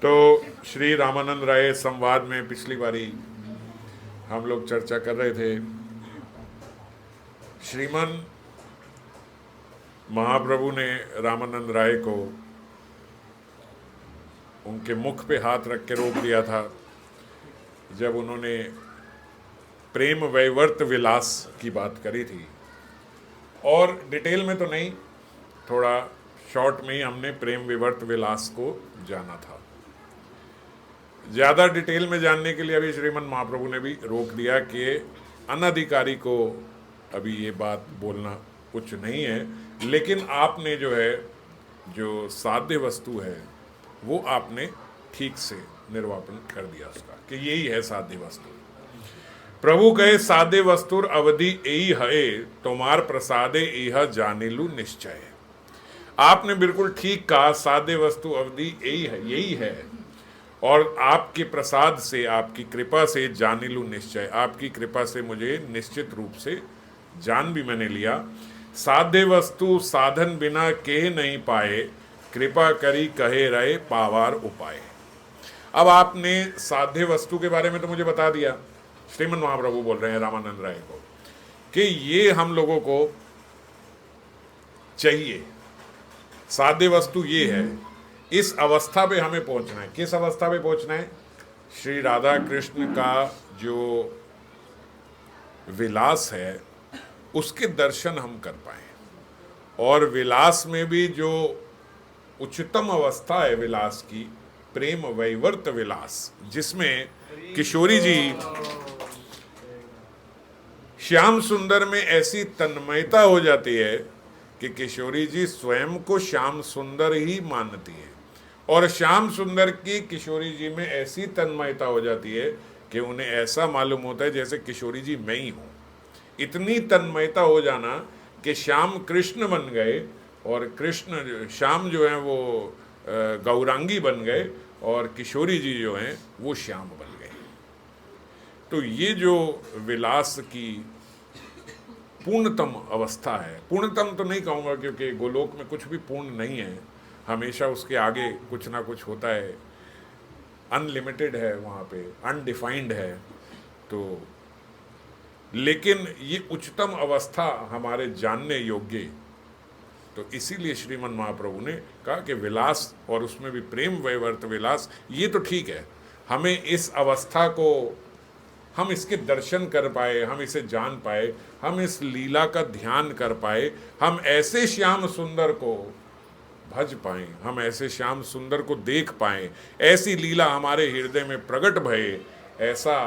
तो श्री रामानंद राय संवाद में पिछली बारी हम लोग चर्चा कर रहे थे श्रीमन महाप्रभु ने रामानंद राय को उनके मुख पे हाथ रख के रोक दिया था जब उन्होंने प्रेम वैवर्त विलास की बात करी थी। और डिटेल में तो नहीं, थोड़ा शॉर्ट में ही हमने प्रेम विवर्त विलास को जाना था। ज़्यादा डिटेल में जानने के लिए अभी श्रीमन महाप्रभु ने भी रोक दिया कि अनधिकारी को अभी ये बात बोलना कुछ नहीं है, लेकिन आपने जो है जो साध्य वस्तु है वो आपने ठीक से निर्वापन कर दिया उसका कि यही है साध्य वस्तु। प्रभु कहे साध्य वस्तुर अवधि यही है, तुम्हार प्रसादे यह जानिलु निश्चय। आपने बिल्कुल ठीक कहा, साध्य वस्तु अवधि यही है और आपके प्रसाद से, आपकी कृपा से जानिलु निश्चय, आपकी कृपा से मुझे निश्चित रूप से जान भी मैंने लिया। साध्य वस्तु साधन बिना कह नहीं पाए, कृपा करी कहे रहे पावार उपाय। अब आपने साध्य वस्तु के बारे में तो मुझे बता दिया, श्रीमन महाप्रभु बोल रहे हैं रामानंद राय को कि ये हम लोगों को चाहिए, साध्य वस्तु ये है, इस अवस्था पे हमें पहुंचना है। किस अवस्था पे पहुंचना है? श्री राधा कृष्ण का जो विलास है उसके दर्शन हम कर पाए, और विलास में भी जो उच्चतम अवस्था है विलास की, प्रेम वैवर्त विलास, जिसमें किशोरी जी श्याम सुंदर में ऐसी तन्मयता हो जाती है कि किशोरी जी स्वयं को श्याम सुंदर ही मानती है, और श्याम सुंदर की किशोरी जी में ऐसी तन्मयता हो जाती है कि उन्हें ऐसा मालूम होता है जैसे किशोरी जी मैं ही हूँ। इतनी तन्मयता हो जाना कि श्याम कृष्ण बन गए और कृष्ण श्याम जो हैं वो गौरांगी बन गए और किशोरी जी जो हैं वो श्याम बन गए। तो ये जो विलास की पूर्णतम अवस्था है, पूर्णतम तो नहीं कहूँगा क्योंकि गोलोक में कुछ भी पूर्ण नहीं है, हमेशा उसके आगे कुछ ना कुछ होता है, अनलिमिटेड है वहाँ पे, अनडिफाइंड है। तो लेकिन ये उच्चतम अवस्था हमारे जानने योग्य, तो इसीलिए श्रीमन महाप्रभु ने कहा कि विलास, और उसमें भी प्रेम वैवर्त विलास, ये तो ठीक है, हमें इस अवस्था को, हम इसके दर्शन कर पाए, हम इसे जान पाए, हम इस लीला का ध्यान कर पाए, हम ऐसे श्याम सुंदर को भज पाएं, हम ऐसे श्याम सुंदर को देख पाएं, ऐसी लीला हमारे हृदय में प्रकट भये, ऐसा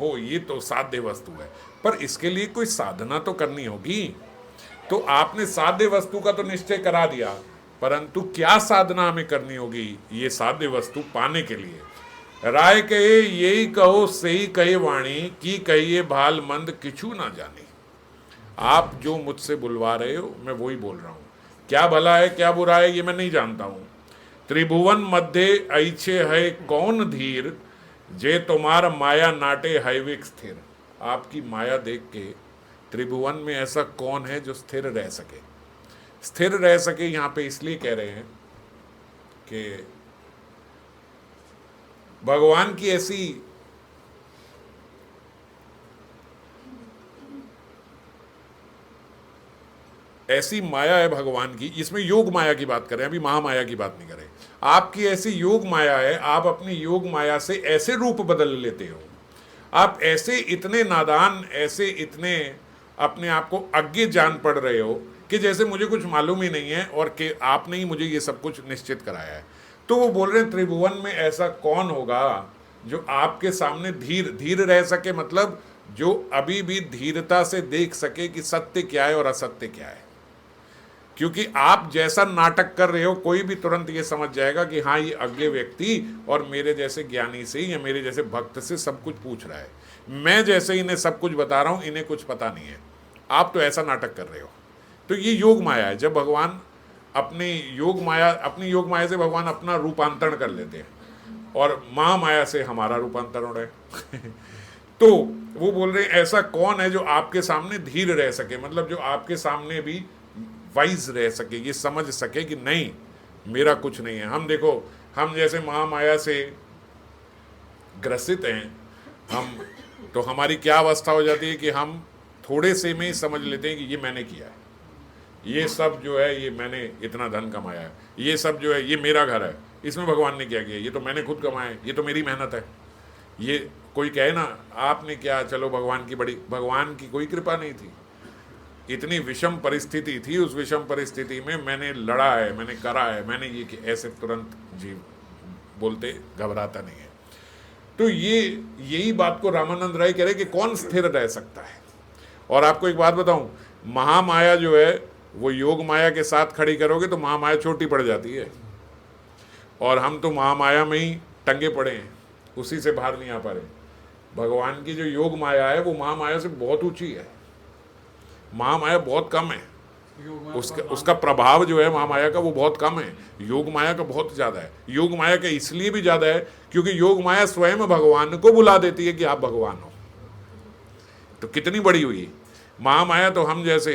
हो, ये तो साध्य वस्तु है। पर इसके लिए कोई साधना तो करनी होगी। तो आपने साध्य वस्तु का तो निश्चय करा दिया, परंतु क्या साधना हमें करनी होगी ये साध्य वस्तु पाने के लिए? राय कहे यही कहो सही कहे वाणी, की कहिए भाल मंद किछु ना जानी। आप जो मुझसे बुलवा रहे हो मैं वही बोल रहा हूँ, क्या भला है क्या बुरा है ये मैं नहीं जानता हूँ। त्रिभुवन मध्य ऐछे है कौन धीर, जे तुम्हार माया नाटे हैविक स्थिर। आपकी माया देख के त्रिभुवन में ऐसा कौन है जो स्थिर रह सके? स्थिर रह सके यहाँ पे इसलिए कह रहे हैं कि भगवान की ऐसी माया है भगवान की, इसमें योग माया की बात करें, अभी महामाया की बात नहीं करें। आपकी ऐसी योग माया है, आप अपनी योग माया से ऐसे रूप बदल लेते हो, आप ऐसे इतने नादान, ऐसे इतने अपने आप को अज्ञे जान पड़ रहे हो कि जैसे मुझे कुछ मालूम ही नहीं है और कि आपने ही मुझे ये सब कुछ निश्चित कराया है। तो वो बोल रहे हैं त्रिभुवन में ऐसा कौन होगा जो आपके सामने धीर रह सके, मतलब जो अभी भी धीरता से देख सके कि सत्य क्या है और असत्य क्या है। क्योंकि आप जैसा नाटक कर रहे हो कोई भी तुरंत ये समझ जाएगा कि हाँ ये अज्ञे व्यक्ति और मेरे जैसे ज्ञानी से या मेरे जैसे भक्त से सब कुछ पूछ रहा है, मैं जैसे इन्हें सब कुछ बता रहा हूँ इन्हें कुछ पता नहीं है, आप तो ऐसा नाटक कर रहे हो। तो ये योग माया है, जब भगवान अपनी योग माया से भगवान अपना रूपांतरण कर लेते हैं और महामाया से हमारा रूपांतरण हो रहा है। तो वो बोल रहे हैं ऐसा कौन है जो आपके सामने धीर रह सके, मतलब जो आपके सामने भी वाइज रह सके, ये समझ सके कि नहीं मेरा कुछ नहीं है। हम देखो, हम जैसे महामाया से ग्रसित हैं हम, तो हमारी क्या अवस्था हो जाती है कि हम थोड़े से में ही समझ लेते हैं कि ये मैंने किया है, ये सब जो है ये मैंने इतना धन कमाया है, ये सब जो है ये मेरा घर है, इसमें भगवान ने क्या किया, ये तो मैंने खुद कमाया है, ये तो मेरी मेहनत है। ये कोई कहे ना आपने क्या, चलो भगवान की बड़ी, भगवान की कोई कृपा नहीं थी, इतनी विषम परिस्थिति थी, उस विषम परिस्थिति में मैंने लड़ा है, मैंने करा है, मैंने ये कि ऐसे तुरंत जीव बोलते घबराता नहीं है। तो ये यही बात को रामानंद राय कह रहे कि कौन स्थिर रह सकता है। और आपको एक बात बताऊं, महामाया जो है वो योग माया के साथ खड़ी करोगे तो महामाया छोटी पड़ जाती है, और हम तो महामाया में ही टंगे पड़े हैं, उसी से बाहर नहीं आ पा रहे। भगवान की जो योग माया है वो महामाया से बहुत ऊंची है, महामाया बहुत कम है, उसका प्रभाव जो है महामाया का वो बहुत कम है, योग माया का बहुत ज़्यादा है। योग माया का इसलिए भी ज़्यादा है क्योंकि योग माया स्वयं भगवान को बुला देती है कि आप भगवान हो। तो कितनी बड़ी हुई महामाया, तो हम जैसे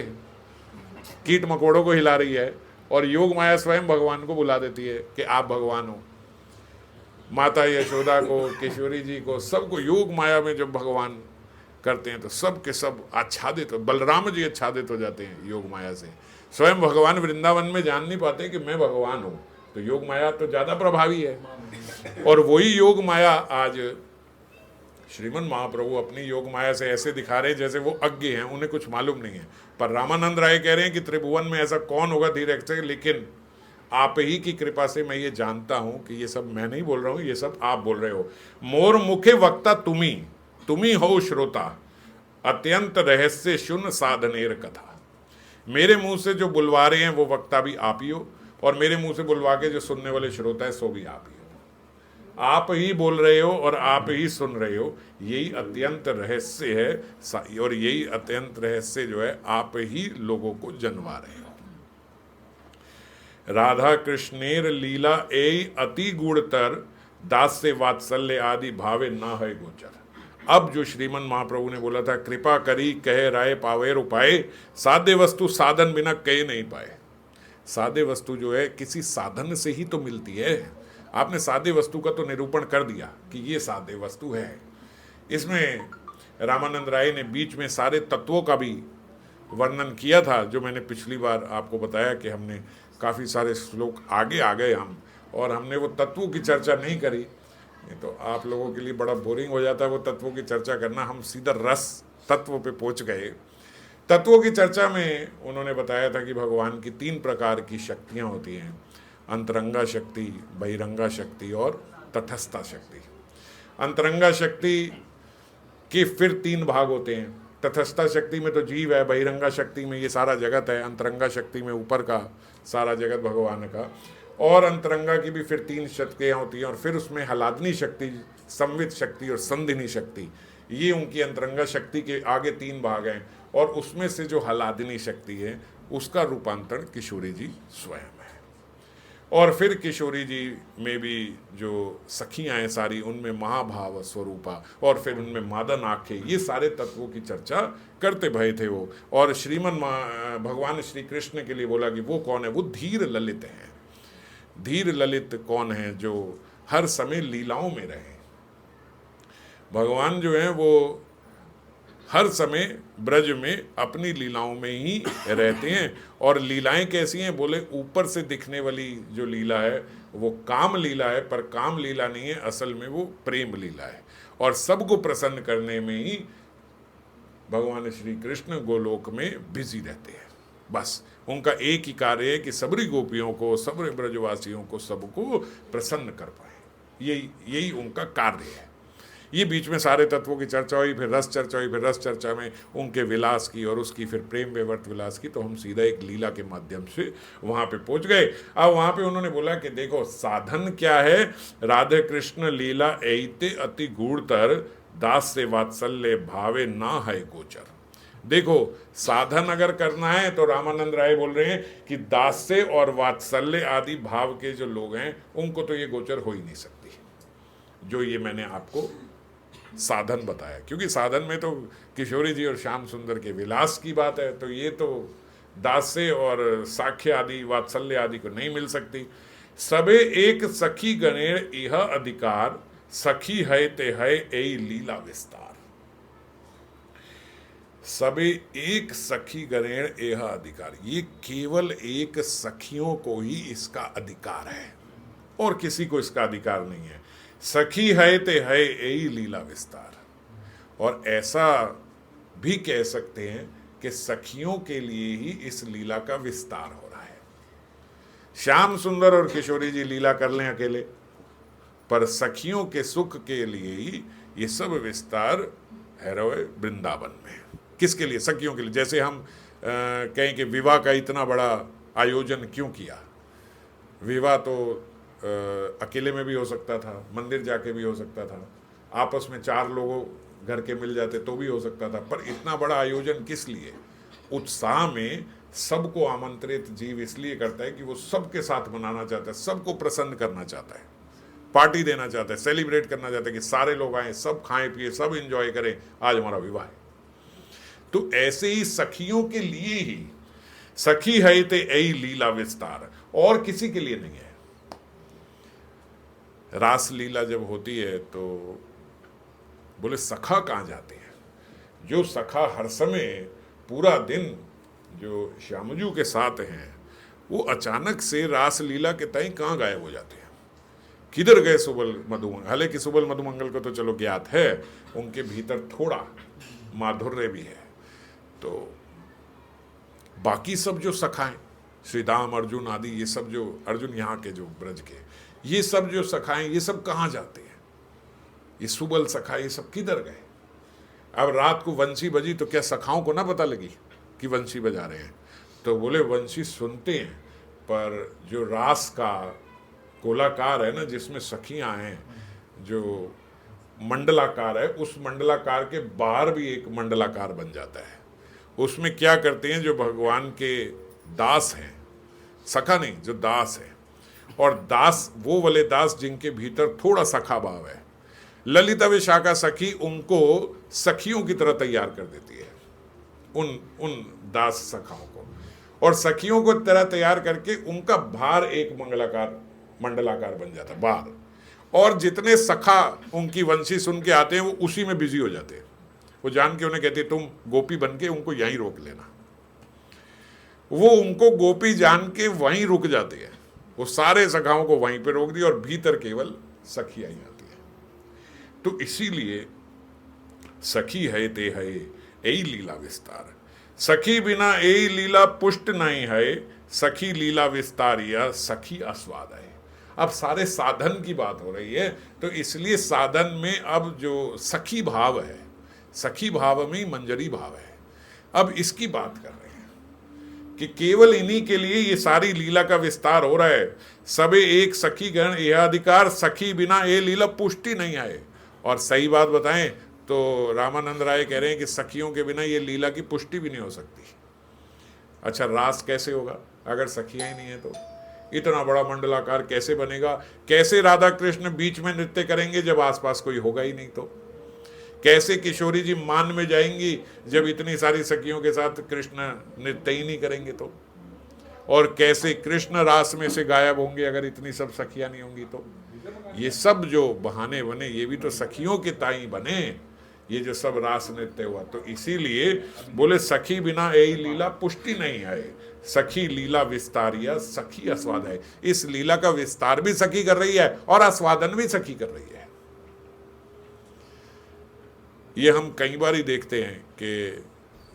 कीट मकोड़ों को हिला रही है, और योग माया स्वयं भगवान को बुला देती है कि आप भगवान हो। माता यशोदा को, किशोरी जी को, सबको योग माया में जब भगवान करते हैं तो सब के सब आच्छादित हो, बलराम जी आच्छादित हो जाते हैं योग माया से। स्वयं भगवान वृंदावन में जान नहीं पाते कि मैं भगवान हूँ, तो योग माया तो ज़्यादा प्रभावी है। और वही योग माया आज श्रीमन महाप्रभु अपनी योग माया से ऐसे दिखा रहे हैं जैसे वो अज्ञ हैं, उन्हें कुछ मालूम नहीं है। पर रामानंद राय कह रहे हैं कि त्रिभुवन में ऐसा कौन होगा धीरे से, लेकिन आप ही की कृपा से मैं ये जानता हूं कि ये सब मैं नहीं बोल रहा हूं, ये सब आप बोल रहे हो। मोर मुखे वक्ता तुम्ही हो श्रोता, अत्यंत रहस्य शून्य साधनेर कथा। मेरे मुंह से जो बुलवा रहे हैं वो वक्ता भी आप ही हो, और मेरे मुंह से बुलवा के जो सुनने वाले श्रोता है सो भी आप ही हो। आप ही बोल रहे हो और आप ही सुन रहे हो, यही अत्यंत रहस्य है, और यही अत्यंत रहस्य जो है आप ही लोगों को जनवा रहे हो। राधा कृष्णेर लीला ए अति गुणतर, दास्य वात्सल्य आदि भावे ना है गोचर। अब जो श्रीमन महाप्रभु ने बोला था, कृपा करी कहे राय पावेर उपाय, साध्य वस्तु साधन बिना कहे नहीं पाए। साध्य वस्तु जो है किसी साधन से ही तो मिलती है। आपने साध्य वस्तु का तो निरूपण कर दिया कि ये साध्य वस्तु है। इसमें रामानंद राय ने बीच में सारे तत्वों का भी वर्णन किया था, जो मैंने पिछली बार आपको बताया कि हमने काफ़ी सारे श्लोक आगे आ गए हम, और हमने वो तत्वों की चर्चा नहीं करी, तो आप लोगों के लिए बड़ा बोरिंग हो जाता है वो तत्वों की चर्चा करना। हम सीधा रस तत्व पे पहुंच गए। तत्वों की चर्चा में उन्होंने बताया था कि भगवान की 3 प्रकार की शक्तियां होती हैं, अंतरंगा शक्ति, बहिरंगा शक्ति और तटस्था शक्ति। अंतरंगा शक्ति के फिर 3 भाग होते हैं। तटस्था शक्ति में तो जीव है, बहिरंगा शक्ति में ये सारा जगत है, अंतरंगा शक्ति में ऊपर का सारा जगत भगवान का, और अंतरंगा की भी फिर 3 शक्तियाँ होती हैं, और फिर उसमें हलादनी शक्ति, संवित शक्ति और संधिनी शक्ति, ये उनकी अंतरंगा शक्ति के आगे 3 भाग हैं। और उसमें से जो हलादनी शक्ति है उसका रूपांतरण किशोरी जी स्वयं है। और फिर किशोरी जी में भी जो सखियाँ हैं सारी, उनमें महाभाव स्वरूपा, और फिर उनमें मादन आंखें, ये सारे तत्वों की चर्चा करते भये थे वो। और श्रीमन भगवान श्री कृष्ण के लिए बोला कि वो कौन है, वो धीर ललित हैं। धीर ललित कौन है? जो हर समय लीलाओं में रहे। भगवान जो है वो हर समय ब्रज में अपनी लीलाओं में ही रहते हैं। और लीलाएं कैसी हैं? बोले ऊपर से दिखने वाली जो लीला है वो काम लीला है, पर काम लीला नहीं है, असल में वो प्रेम लीला है। और सबको प्रसन्न करने में ही भगवान श्री कृष्ण गोलोक में बिजी रहते हैं। बस उनका एक ही कार्य है कि सबरी गोपियों को, सबरे ब्रजवासियों को, सबको प्रसन्न कर पाए। यही उनका कार्य है। ये बीच में सारे तत्वों की चर्चा हुई, फिर रस चर्चा हुई, फिर रस चर्चा में उनके विलास की और उसकी फिर प्रेम विवर्त विलास की, तो हम सीधा एक लीला के माध्यम से वहाँ पे पहुँच गए। अब वहाँ पे उन्होंने बोला कि देखो साधन क्या है, राधे कृष्ण लीला ऐते अति गूढ़तर, दास से वात्सल्य भावे ना है गोचर। देखो साधन अगर करना है तो रामानंद राय बोल रहे हैं कि दास्य और वात्सल्य आदि भाव के जो लोग हैं उनको तो ये गोचर हो ही नहीं सकती, जो ये मैंने आपको साधन बताया। क्योंकि साधन में तो किशोरी जी और श्याम सुंदर के विलास की बात है, तो ये तो दास्य और साख्य आदि, वात्सल्य आदि को नहीं मिल सकती। सबे एक सखी गणेर यह अधिकार, सखी है ते है यही लीला विस्तार। सबे एक सखी गणेर यह अधिकार, ये केवल एक सखियों को ही इसका अधिकार है और किसी को इसका अधिकार नहीं है। सखी है ते है यही लीला विस्तार। और ऐसा भी कह सकते हैं कि सखियों के लिए ही इस लीला का विस्तार हो रहा है। श्याम सुंदर और किशोरी जी लीला कर लें अकेले, पर सखियों के सुख के लिए ही ये सब विस्तार है वृंदावन में। किसके लिए? सखियों के लिए। जैसे हम कहें कि विवाह का इतना बड़ा आयोजन क्यों किया? विवाह तो अकेले में भी हो सकता था, मंदिर जाके भी हो सकता था, आपस में 4 लोगों घर के मिल जाते तो भी हो सकता था, पर इतना बड़ा आयोजन किस लिए? उत्साह में सबको आमंत्रित जीव इसलिए करता है कि वो सबके साथ मनाना चाहता है, सबको प्रसन्न करना चाहता है, पार्टी देना चाहता है, सेलिब्रेट करना चाहता है कि सारे लोग आए, सब खाएं पिए, सब एंजॉय करें, आज हमारा विवाह है। तो ऐसे ही सखियों के लिए ही सखी है ते यही लीला विस्तार, और किसी के लिए नहीं है। रास लीला जब होती है तो बोले सखा कहाँ जाते हैं? जो सखा हर समय पूरा दिन जो श्यामजू के साथ हैं, वो अचानक से रास लीला के तय कहाँ गायब हो जाते हैं? किधर गए सुबल मधुमंगल? हालांकि सुबल मधुमंगल को तो चलो ज्ञात है, उनके भीतर थोड़ा माधुर्य भी है। तो बाकी सब जो सखाएं, श्री दाम अर्जुन आदि, ये सब जो अर्जुन यहाँ के जो ब्रज के, ये सब जो सखाएं, ये सब कहाँ जाते हैं? ये सुबल सखा ये सब किधर गए? अब रात को वंशी बजी तो क्या सखाओं को ना पता लगी कि वंशी बजा रहे हैं? तो बोले वंशी सुनते हैं, पर जो रास का गोलाकार है ना, जिसमें सखियां हैं, जो मंडलाकार है, उस मंडलाकार के बाहर भी एक मंडलाकार बन जाता है। उसमें क्या करते हैं? जो भगवान के दास हैं, सखा नहीं, जो दास है, और दास वो वाले दास जिनके भीतर थोड़ा सखा भाव है, ललिता विशाखा सखी उनको सखियों की तरह तैयार कर देती है, उन दास सखाओं को, और सखियों को तरह तैयार करके उनका भार एक मंडलाकार बन जाता है बाहर। और जितने सखा उनकी वंशी सुन के आते हैं वो उसी में बिजी हो जाते हैं। वो जान के उन्हें कहते हैं तुम गोपी बन के उनको यहीं रोक लेना। वो उनको गोपी जान के वहीं रुक जाते हैं, वो सारे सखाओं को वहीं पे रोक दिया और भीतर केवल सखियां ही आती है। तो इसीलिए सखी है ते है यही लीला विस्तार, सखी बिना यही लीला पुष्ट नहीं है, सखी लीला विस्तार या सखी आस्वाद है। अब सारे साधन की बात हो रही है, तो इसलिए साधन में अब जो सखी भाव है, सखी भाव में ही मंजरी भाव है। अब इसकी बात कर रहे हैं कि केवल इन्हीं के लिए ये सारी लीला का विस्तार हो रहा है। सबे एक सखी गण यह अधिकार, सखी बिना ये लीला पुष्टि नहीं आए। और सही बात बताएं तो रामानंद राय कह रहे हैं कि सखियों के बिना ये लीला की पुष्टि भी नहीं हो सकती। अच्छा, रास कैसे होगा अगर सखियां ही नहीं है? तो इतना बड़ा मंडलाकार कैसे बनेगा? कैसे राधा कृष्ण बीच में नृत्य करेंगे जब आसपास कोई होगा ही नहीं? तो कैसे किशोरी जी मान में जाएंगी जब इतनी सारी सखियों के साथ कृष्ण नृत्य ही नहीं करेंगे? तो और कैसे कृष्ण रास में से गायब होंगे अगर इतनी सब सखियां नहीं होंगी? तो ये सब जो बहाने बने, ये भी तो सखियों के ताई बने, ये जो सब रास नृत्य हुआ। तो इसीलिए बोले सखी बिना यही लीला पुष्टि नहीं है, सखी लीला विस्तार या सखी आस्वाद है। इस लीला का विस्तार भी सखी कर रही है और आस्वादन भी सखी कर रही है। ये हम कई बार ही देखते हैं कि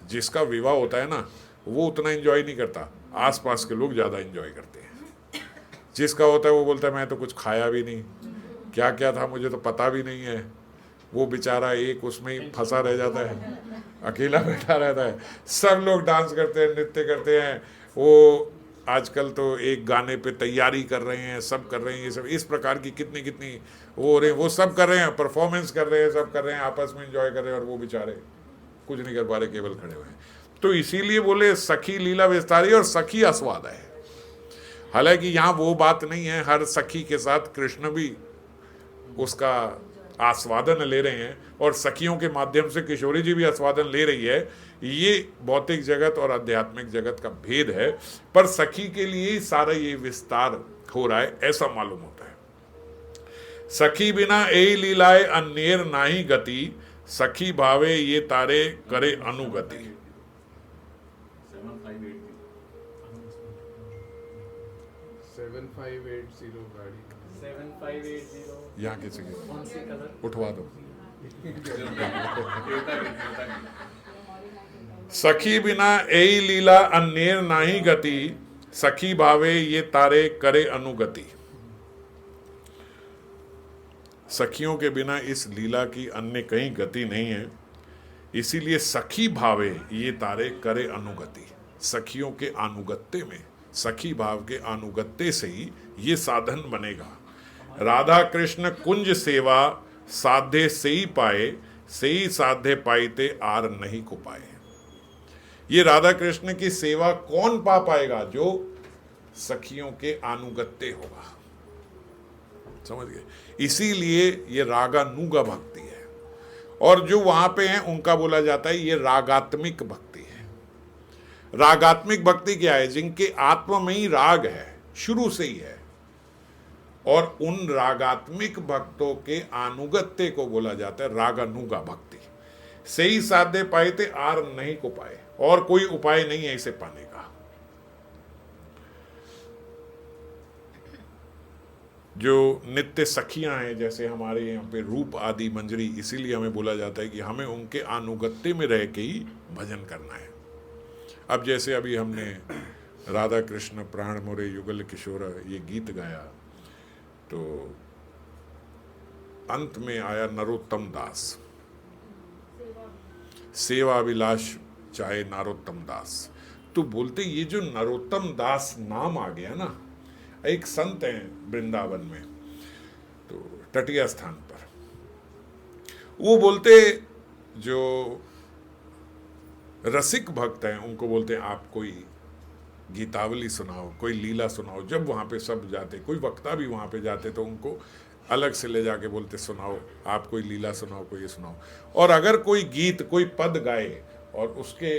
जिसका विवाह होता है ना, वो उतना एंजॉय नहीं करता, आसपास के लोग ज़्यादा एंजॉय करते हैं। जिसका होता है वो बोलता है मैं तो कुछ खाया भी नहीं, क्या क्या था मुझे तो पता भी नहीं है। वो बेचारा एक उसमें ही फंसा रह जाता है, अकेला बैठा रहता है। सब लोग डांस करते हैं, नृत्य करते हैं। वो आजकल तो एक गाने पे तैयारी कर रहे हैं, सब कर रहे हैं, ये सब इस प्रकार की कितनी कितनी वो हो रहे हैं, वो सब कर रहे हैं, परफॉर्मेंस कर रहे हैं, सब कर रहे हैं, आपस में एंजॉय कर रहे हैं, और वो बेचारे कुछ नहीं कर पा रहे, केवल खड़े हुए हैं। तो इसीलिए बोले सखी लीला विस्तारी और सखी आस्वाद है। हालांकि यहाँ वो बात नहीं है, हर सखी के साथ कृष्ण भी उसका आस्वादन ले रहे हैं और सखियों के माध्यम से किशोरी जी भी आस्वादन ले रही है। ये भौतिक जगत और आध्यात्मिक जगत का भेद है, पर सखी के लिए ही सारा ये विस्तार हो रहा है, ऐसा मालूम होता है। सखी बिना एई लीलाए अन्नेर नाही गति, सखी भावे ये तारे करे अनुगति। 7580 गाड़ी 7580 यहाँ किसी के कौन सी कलर? उठवा दो। सखी बिना एई लीला अन्नेर नाही गति, सखी भावे ये तारे करे अनुगति। सखियों के बिना इस लीला की अन्य कहीं गति नहीं है, इसीलिए सखी भावे ये तारे करे अनुगति। सखियों के अनुगत्य में, सखी भाव के अनुगत्य से ही ये साधन बनेगा। राधा कृष्ण कुंज सेवा साधे से ही पाए, से ही साधे पाईते आर नहीं को पाए। ये राधा कृष्ण की सेवा कौन पा पाएगा? जो सखियों के अनुगत्य होगा। समझ गए? इसीलिए ये रागानुगा भक्ति है। और जो वहां पे हैं उनका बोला जाता है ये रागात्मिक भक्ति है। रागात्मिक भक्ति क्या है? जिनके आत्मा में ही राग है, शुरू से ही है। और उन रागात्मिक भक्तों के अनुगत्य को बोला जाता है रागानुगा भक्ति। से ही साध्य पाए थे आर नहीं को पाए, और कोई उपाय नहीं है इसे पाने का। जो नित्य सखियां हैं, जैसे हमारे यहाँ पे रूप आदि मंजरी, इसीलिए हमें बोला जाता है कि हमें उनके अनुगत्य में रह के ही भजन करना है। अब जैसे अभी हमने राधा कृष्ण प्राण मोरे युगल किशोर ये गीत गाया, तो अंत में आया नरोत्तम दास, सेवा विलास चाहे नरोत्तम दास। तो बोलते ये जो नरोत्तम दास नाम आ गया ना, एक संत हैं वृंदावन में, तो तटिया स्थान पर, वो बोलते जो रसिक भक्त हैं उनको बोलते हैं आप कोई गीतावली सुनाओ, कोई लीला सुनाओ। जब वहाँ पे सब जाते, कोई वक्ता भी वहाँ पे जाते तो उनको अलग से ले जाके बोलते सुनाओ, आप कोई लीला सुनाओ, कोई ये सुनाओ। और अगर कोई गीत, कोई पद गाए और उसके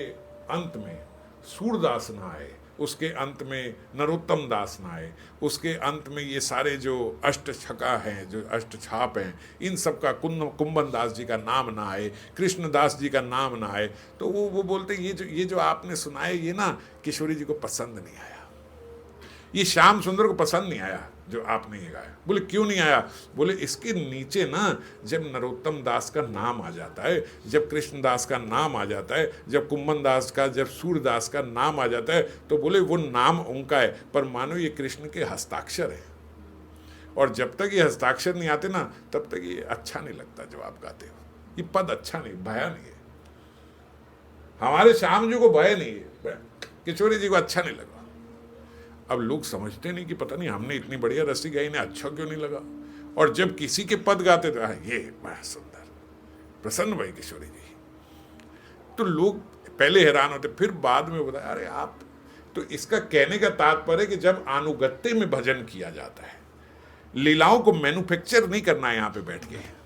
अंत में सूरदास ना आए, उसके अंत में नरोत्तम दास ना आए, उसके अंत में ये सारे जो अष्ट छका हैं, जो अष्ट छाप हैं, इन सब का कुंभन दास जी का नाम ना आए, कृष्णदास जी का नाम ना आए, तो वो बोलते ये जो आपने सुनाए ये ना किशोरी जी को पसंद नहीं आया, ये श्याम सुंदर को पसंद नहीं आया जो आपने ये गाया। बोले क्यों नहीं आया? बोले इसके नीचे ना जब नरोत्तम दास का नाम आ जाता है, जब कृष्णदास का नाम आ जाता है, जब कुंभन दास का, जब सूरदास का नाम आ जाता है, तो बोले वो नाम उनका है, पर मानो ये कृष्ण के हस्ताक्षर है। और जब तक ये हस्ताक्षर नहीं आते ना, तब तक ये अच्छा नहीं लगता जो आप गाते हो। ये पद अच्छा नहीं, भया नहीं है। हमारे श्याम जी को भय नहीं है, किशोरी जी को अच्छा नहीं लगा। अब लोग समझते नहीं कि पता नहीं हमने इतनी बढ़िया रस्सी गाई, इन्हें अच्छा क्यों नहीं लगा। और जब किसी के पद गाते थे, ये बड़ा सुंदर, प्रसन्न भाई किशोरी जी, तो लोग पहले हैरान होते, फिर बाद में बताया अरे आप तो। इसका कहने का तात्पर्य कि जब अनुगत्य में भजन किया जाता है, लीलाओं को मैन्युफैक्चर नहीं करना है यहाँ पे बैठ के,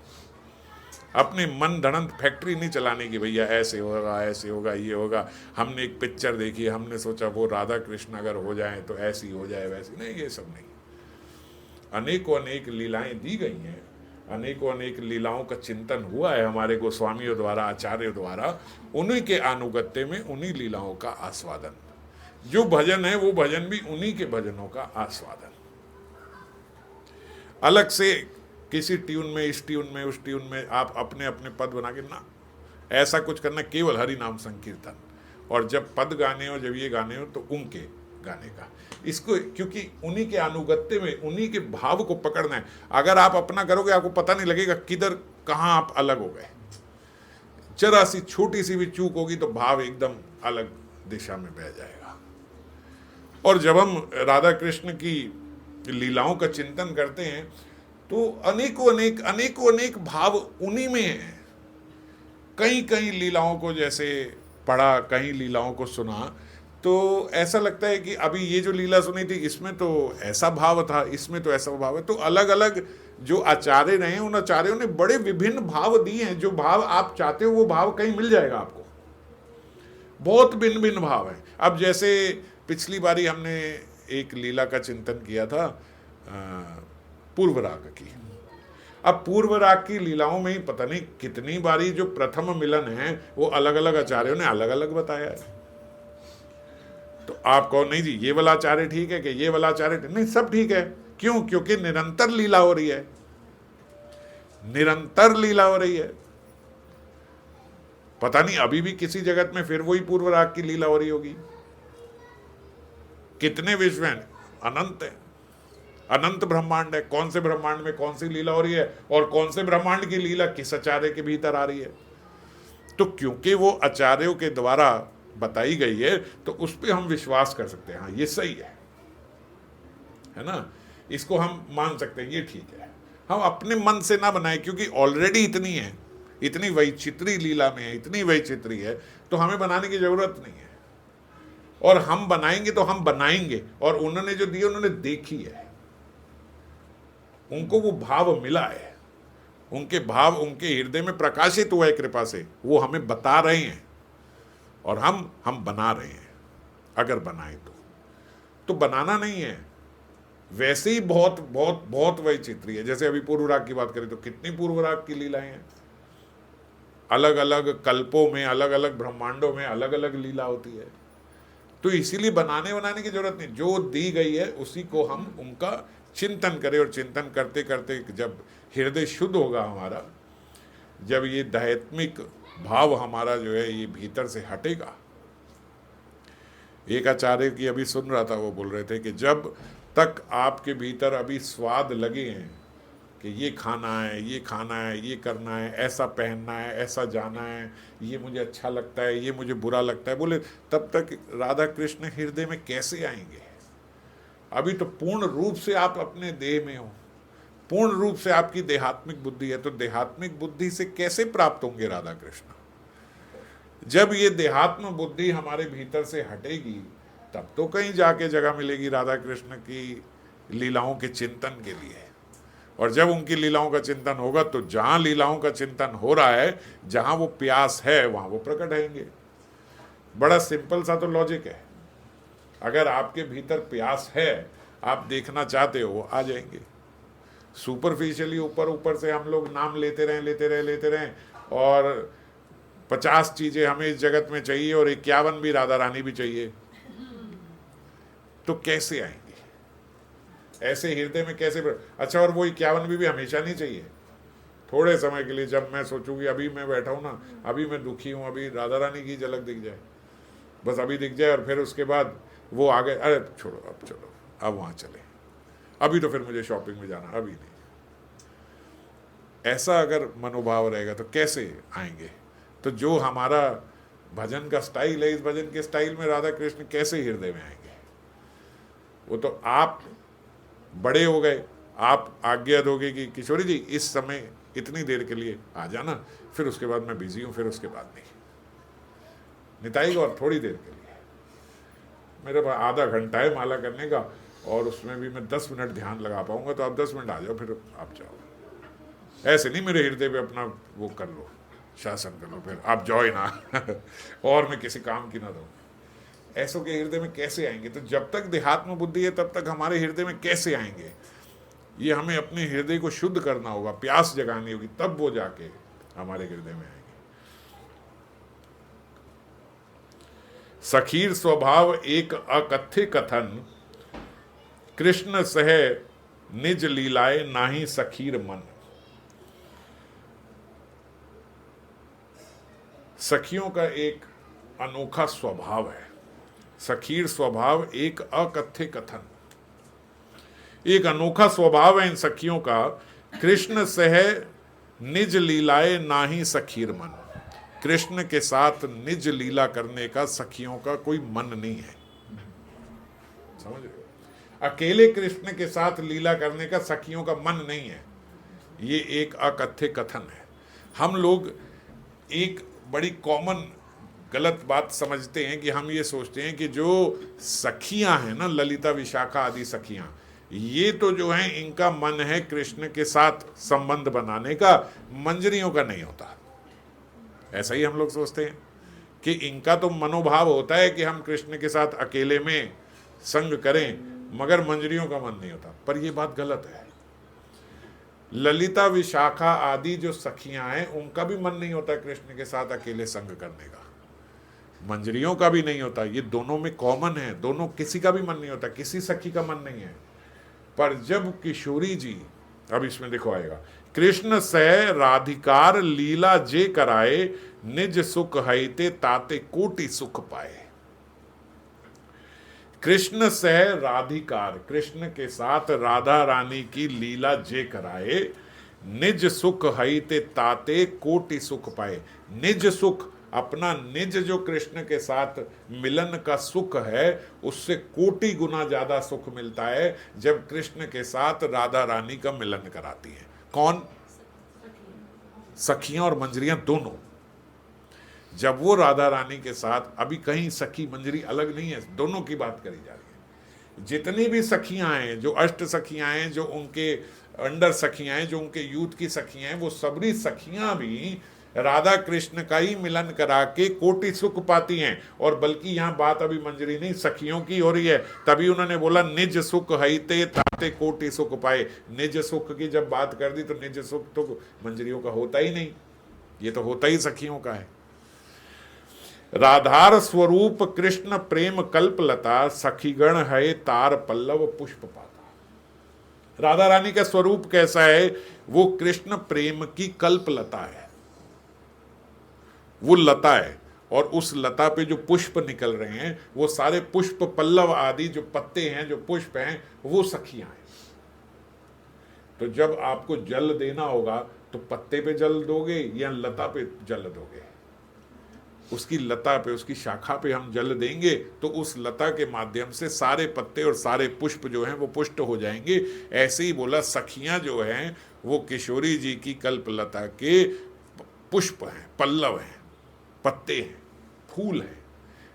अपने मन धड़ंत फैक्ट्री नहीं चलाने की, भैया ऐसे होगा, ऐसे होगा, ये होगा। हमने एक पिक्चर देखी, हमने सोचा वो राधा कृष्ण अगर हो जाए तो ऐसी हो जाए, वैसी नहीं, ये सब नहीं। अनेकों अनेक लीलाएं दी गई हैं, अनेकों अनेक लीलाओं का चिंतन हुआ है हमारे गोस्वामियों द्वारा, आचार्यों द्वारा। उन्हीं के अनुगत्य में उन्हीं लीलाओं का आस्वादन, जो भजन है वो भजन भी उन्हीं के भजनों का आस्वादन। अलग से किसी ट्यून में, इस ट्यून में, उस ट्यून में आप अपने अपने पद बना के ना, ऐसा कुछ करना, केवल हरि नाम संकीर्तन। और जब पद गाने हो, जब ये गाने हो, तो उनके गाने का, इसको क्योंकि उन्हीं के अनुगत्य में, उन्हीं के भाव को पकड़ना है। अगर आप अपना करोगे आपको पता नहीं लगेगा किधर कहाँ आप अलग हो गए। जरा सी छोटी सी भी चूक होगी तो भाव एकदम अलग दिशा में बह जाएगा। और जब हम राधा कृष्ण की लीलाओं का चिंतन करते हैं तो अनेकों अनेक भाव उन्हीं में हैं। कई कई लीलाओं को जैसे पढ़ा, कई लीलाओं को सुना, तो ऐसा लगता है कि अभी ये जो लीला सुनी थी इसमें तो ऐसा भाव था, इसमें तो ऐसा भाव है। तो अलग अलग जो आचार्य रहे, उन आचार्यों ने बड़े विभिन्न भाव दिए हैं। जो भाव आप चाहते हो वो भाव कहीं मिल जाएगा आपको, बहुत भिन्न भिन्न भाव है। अब जैसे पिछली बारी हमने एक लीला का चिंतन किया था, पूर्व राग की। अब पूर्व राग की लीलाओं में ही पता नहीं कितनी बारी जो प्रथम मिलन है वो अलग अलग आचार्यों ने अलग अलग बताया है। तो आप कहो नहीं जी ये वाला आचार्य ठीक है कि ये वाला आचार्य नहीं, सब ठीक है। क्यों? क्योंकि निरंतर लीला हो रही है, निरंतर लीला हो रही है। पता नहीं अभी भी किसी जगत में फिर वही पूर्व राग की लीला हो रही होगी। कितने विश्व हैं? अनंत है, अनंत ब्रह्मांड है। कौन से ब्रह्मांड में कौन सी लीला हो रही है और कौन से ब्रह्मांड की लीला किस आचार्य के भीतर आ रही है? तो क्योंकि वो आचार्यों के द्वारा बताई गई है तो उस पर हम विश्वास कर सकते हैं, हाँ ये सही है ना, इसको हम मान सकते हैं, ये ठीक है। हम अपने मन से ना बनाए, क्योंकि ऑलरेडी इतनी है, इतनी वैचित्री लीला में है, इतनी वैचित्री है, तो हमें बनाने की जरूरत नहीं है। और हम बनाएंगे तो हम बनाएंगे, और उन्होंने जो दिया उन्होंने देखी है, उनको वो भाव मिला है, उनके भाव उनके हृदय में प्रकाशित हुआ है कृपा से, वो हमें बता रहे हैं और हम बना रहे हैं। अगर बनाए तो बनाना नहीं है, वैसे ही बहुत बहुत बहुत वैचित्री है। जैसे अभी पूर्व राग की बात करें तो कितनी पूर्व राग की लीलाएं हैं, अलग अलग कल्पों में अलग अलग ब्रह्मांडों में अलग अलग लीला होती है। तो इसीलिए बनाने की जरूरत नहीं, जो दी गई है उसी को हम उनका चिंतन करें, और चिंतन करते करते जब हृदय शुद्ध होगा हमारा, जब ये दैत्मिक भाव हमारा जो है ये भीतर से हटेगा। एक आचार्य की अभी सुन रहा था, वो बोल रहे थे कि जब तक आपके भीतर अभी स्वाद लगे हैं कि ये खाना है, ये खाना है, ये करना है, ऐसा पहनना है, ऐसा जाना है, ये मुझे अच्छा लगता है, ये मुझे बुरा लगता है, बोले तब तक राधा कृष्ण हृदय में कैसे आएंगे? अभी तो पूर्ण रूप से आप अपने देह में हो, पूर्ण रूप से आपकी देहात्मिक बुद्धि है, तो देहात्मिक बुद्धि से कैसे प्राप्त होंगे राधा कृष्ण? जब ये देहात्म बुद्धि हमारे भीतर से हटेगी तब तो कहीं जाके जगह मिलेगी राधा कृष्ण की लीलाओं के चिंतन के लिए। और जब उनकी लीलाओं का चिंतन होगा तो जहाँ लीलाओं का चिंतन हो रहा है, जहाँ वो प्यास है वहाँ वो प्रकट होंगे। बड़ा सिंपल सा तो लॉजिक है। अगर आपके भीतर प्यास है, आप देखना चाहते हो, आ जाएंगे। सुपरफिशियली ऊपर ऊपर से हम लोग नाम लेते रहें और 50 चीज़ें हमें इस जगत में चाहिए और 51 भी राधा रानी भी चाहिए, तो कैसे आएंगे? ऐसे हृदय में कैसे? अच्छा, और वो 51 भी हमेशा नहीं चाहिए, थोड़े समय के लिए। जब मैं सोचूं कि अभी मैं बैठा हूँ ना, अभी मैं दुखी हूँ, अभी राधा रानी की झलक दिख जाए, बस अभी दिख जाए, और फिर उसके बाद वो आगे, अरे छोड़ो अब, चलो अब वहाँ चले, अभी तो फिर मुझे शॉपिंग में जाना, अभी नहीं। ऐसा अगर मनोभाव रहेगा तो कैसे आएंगे? तो जो हमारा भजन का स्टाइल है, इस भजन के स्टाइल में राधा कृष्ण कैसे हृदय में आएंगे? वो तो आप बड़े हो गए, आप आज्ञा दोगे कि किशोरी जी इस समय इतनी देर के लिए आ जाना, फिर उसके बाद मैं बिजी हूँ, फिर उसके बाद नहीं। निताई और थोड़ी देर के लिए, मेरे पास आधा घंटा है माला करने का, और उसमें भी मैं 10 मिनट ध्यान लगा पाऊंगा, तो आप 10 मिनट आ जाओ, फिर आप जाओ। ऐसे नहीं मेरे हृदय पे अपना वो कर लो, शासन कर लो, फिर आप जाओ ही ना और मैं किसी काम की ना दूँ। ऐसों के हृदय में कैसे आएंगे? तो जब तक देहात्म बुद्धि है तब तक हमारे हृदय में कैसे आएंगे? ये हमें अपने हृदय को शुद्ध करना होगा, प्यास जगानी होगी, तब वो जाके हमारे हृदय में आएंगे। सखीर स्वभाव एक अकथ्य कथन, कृष्ण सह निज लीलाए नाही सखीर मन। सखियों का एक अनोखा स्वभाव है। सखीर स्वभाव एक अकथ्य कथन, एक अनोखा स्वभाव है इन सखियों का। कृष्ण सह निज लीलाए नाही सखीर मन। कृष्ण के साथ निज लीला करने का सखियों का कोई मन नहीं है, समझ रहे हो? अकेले कृष्ण के साथ लीला करने का सखियों का मन नहीं है। ये एक अकथ्य कथन है। हम लोग एक बड़ी कॉमन गलत बात समझते हैं कि हम ये सोचते हैं कि जो सखियां हैं ना, ललिता विशाखा आदि सखियां, ये तो जो हैं इनका मन है कृष्ण के साथ संबंध बनाने का, मंजरियों का नहीं होता। ऐसा ही हम लोग सोचते हैं कि इनका तो मनोभाव होता है कि हम कृष्ण के साथ अकेले में संग करें, मगर मंजरियों का मन नहीं होता। पर यह बात गलत है। ललिता, विशाखा आदि जो सखियां हैं उनका भी मन नहीं होता कृष्ण के साथ अकेले संग करने का, मंजरियों का भी नहीं होता। ये दोनों में कॉमन है, दोनों किसी का भी मन नहीं होता, किसी सखी का मन नहीं है। पर जब किशोरी जी, अब इसमें देखो आएगा, कृष्ण सह राधिकार लीला जे कराए, निज सुख हईते ताते कोटि सुख पाए। कृष्ण सह राधिकार, कृष्ण के साथ राधा रानी की लीला जे कराए, निज सुख हईते ताते कोटि सुख पाए। निज सुख, अपना निज जो कृष्ण के साथ मिलन का सुख है, उससे कोटि गुना ज्यादा सुख मिलता है जब कृष्ण के साथ राधा रानी का मिलन कराती है। कौन? सखियां और मंजरियां दोनों। जब वो राधा रानी के साथ, अभी कहीं सखी मंजरी अलग नहीं है, दोनों की बात करी जा रही है। जितनी भी सखियां हैं, जो अष्ट सखियां हैं, जो उनके अंडर सखियां हैं, जो उनके यूथ की सखियां हैं, वो सबरी सखियां भी राधा कृष्ण का ही मिलन करा के कोटि सुख पाती हैं। और बल्कि यहाँ बात अभी मंजरी नहीं, सखियों की हो रही है। तभी उन्होंने बोला निज सुख हईते ताते कोटि सुख पाए। निज सुख की जब बात कर दी तो निज सुख तो मंजरियों का होता ही नहीं, ये तो होता ही सखियों का है। राधार स्वरूप कृष्ण प्रेम कल्पलता, सखीगण है तार पल्लव पुष्प पाता। राधा रानी का स्वरूप कैसा है? वो कृष्ण प्रेम की कल्पलता है, वो लता है, और उस लता पे जो पुष्प निकल रहे हैं वो सारे पुष्प पल्लव आदि जो पत्ते हैं, जो पुष्प हैं, वो सखियां हैं। तो जब आपको जल देना होगा तो पत्ते पे जल दोगे या लता पे जल दोगे? उसकी लता पे, उसकी शाखा पे हम जल देंगे तो उस लता के माध्यम से सारे पत्ते और सारे पुष्प जो हैं वो पुष्ट हो जाएंगे। ऐसे ही बोला सखियां जो हैं वो किशोरी जी की कल्पलता के पुष्प हैं, पल्लव हैं, पत्ते हैं, फूल हैं।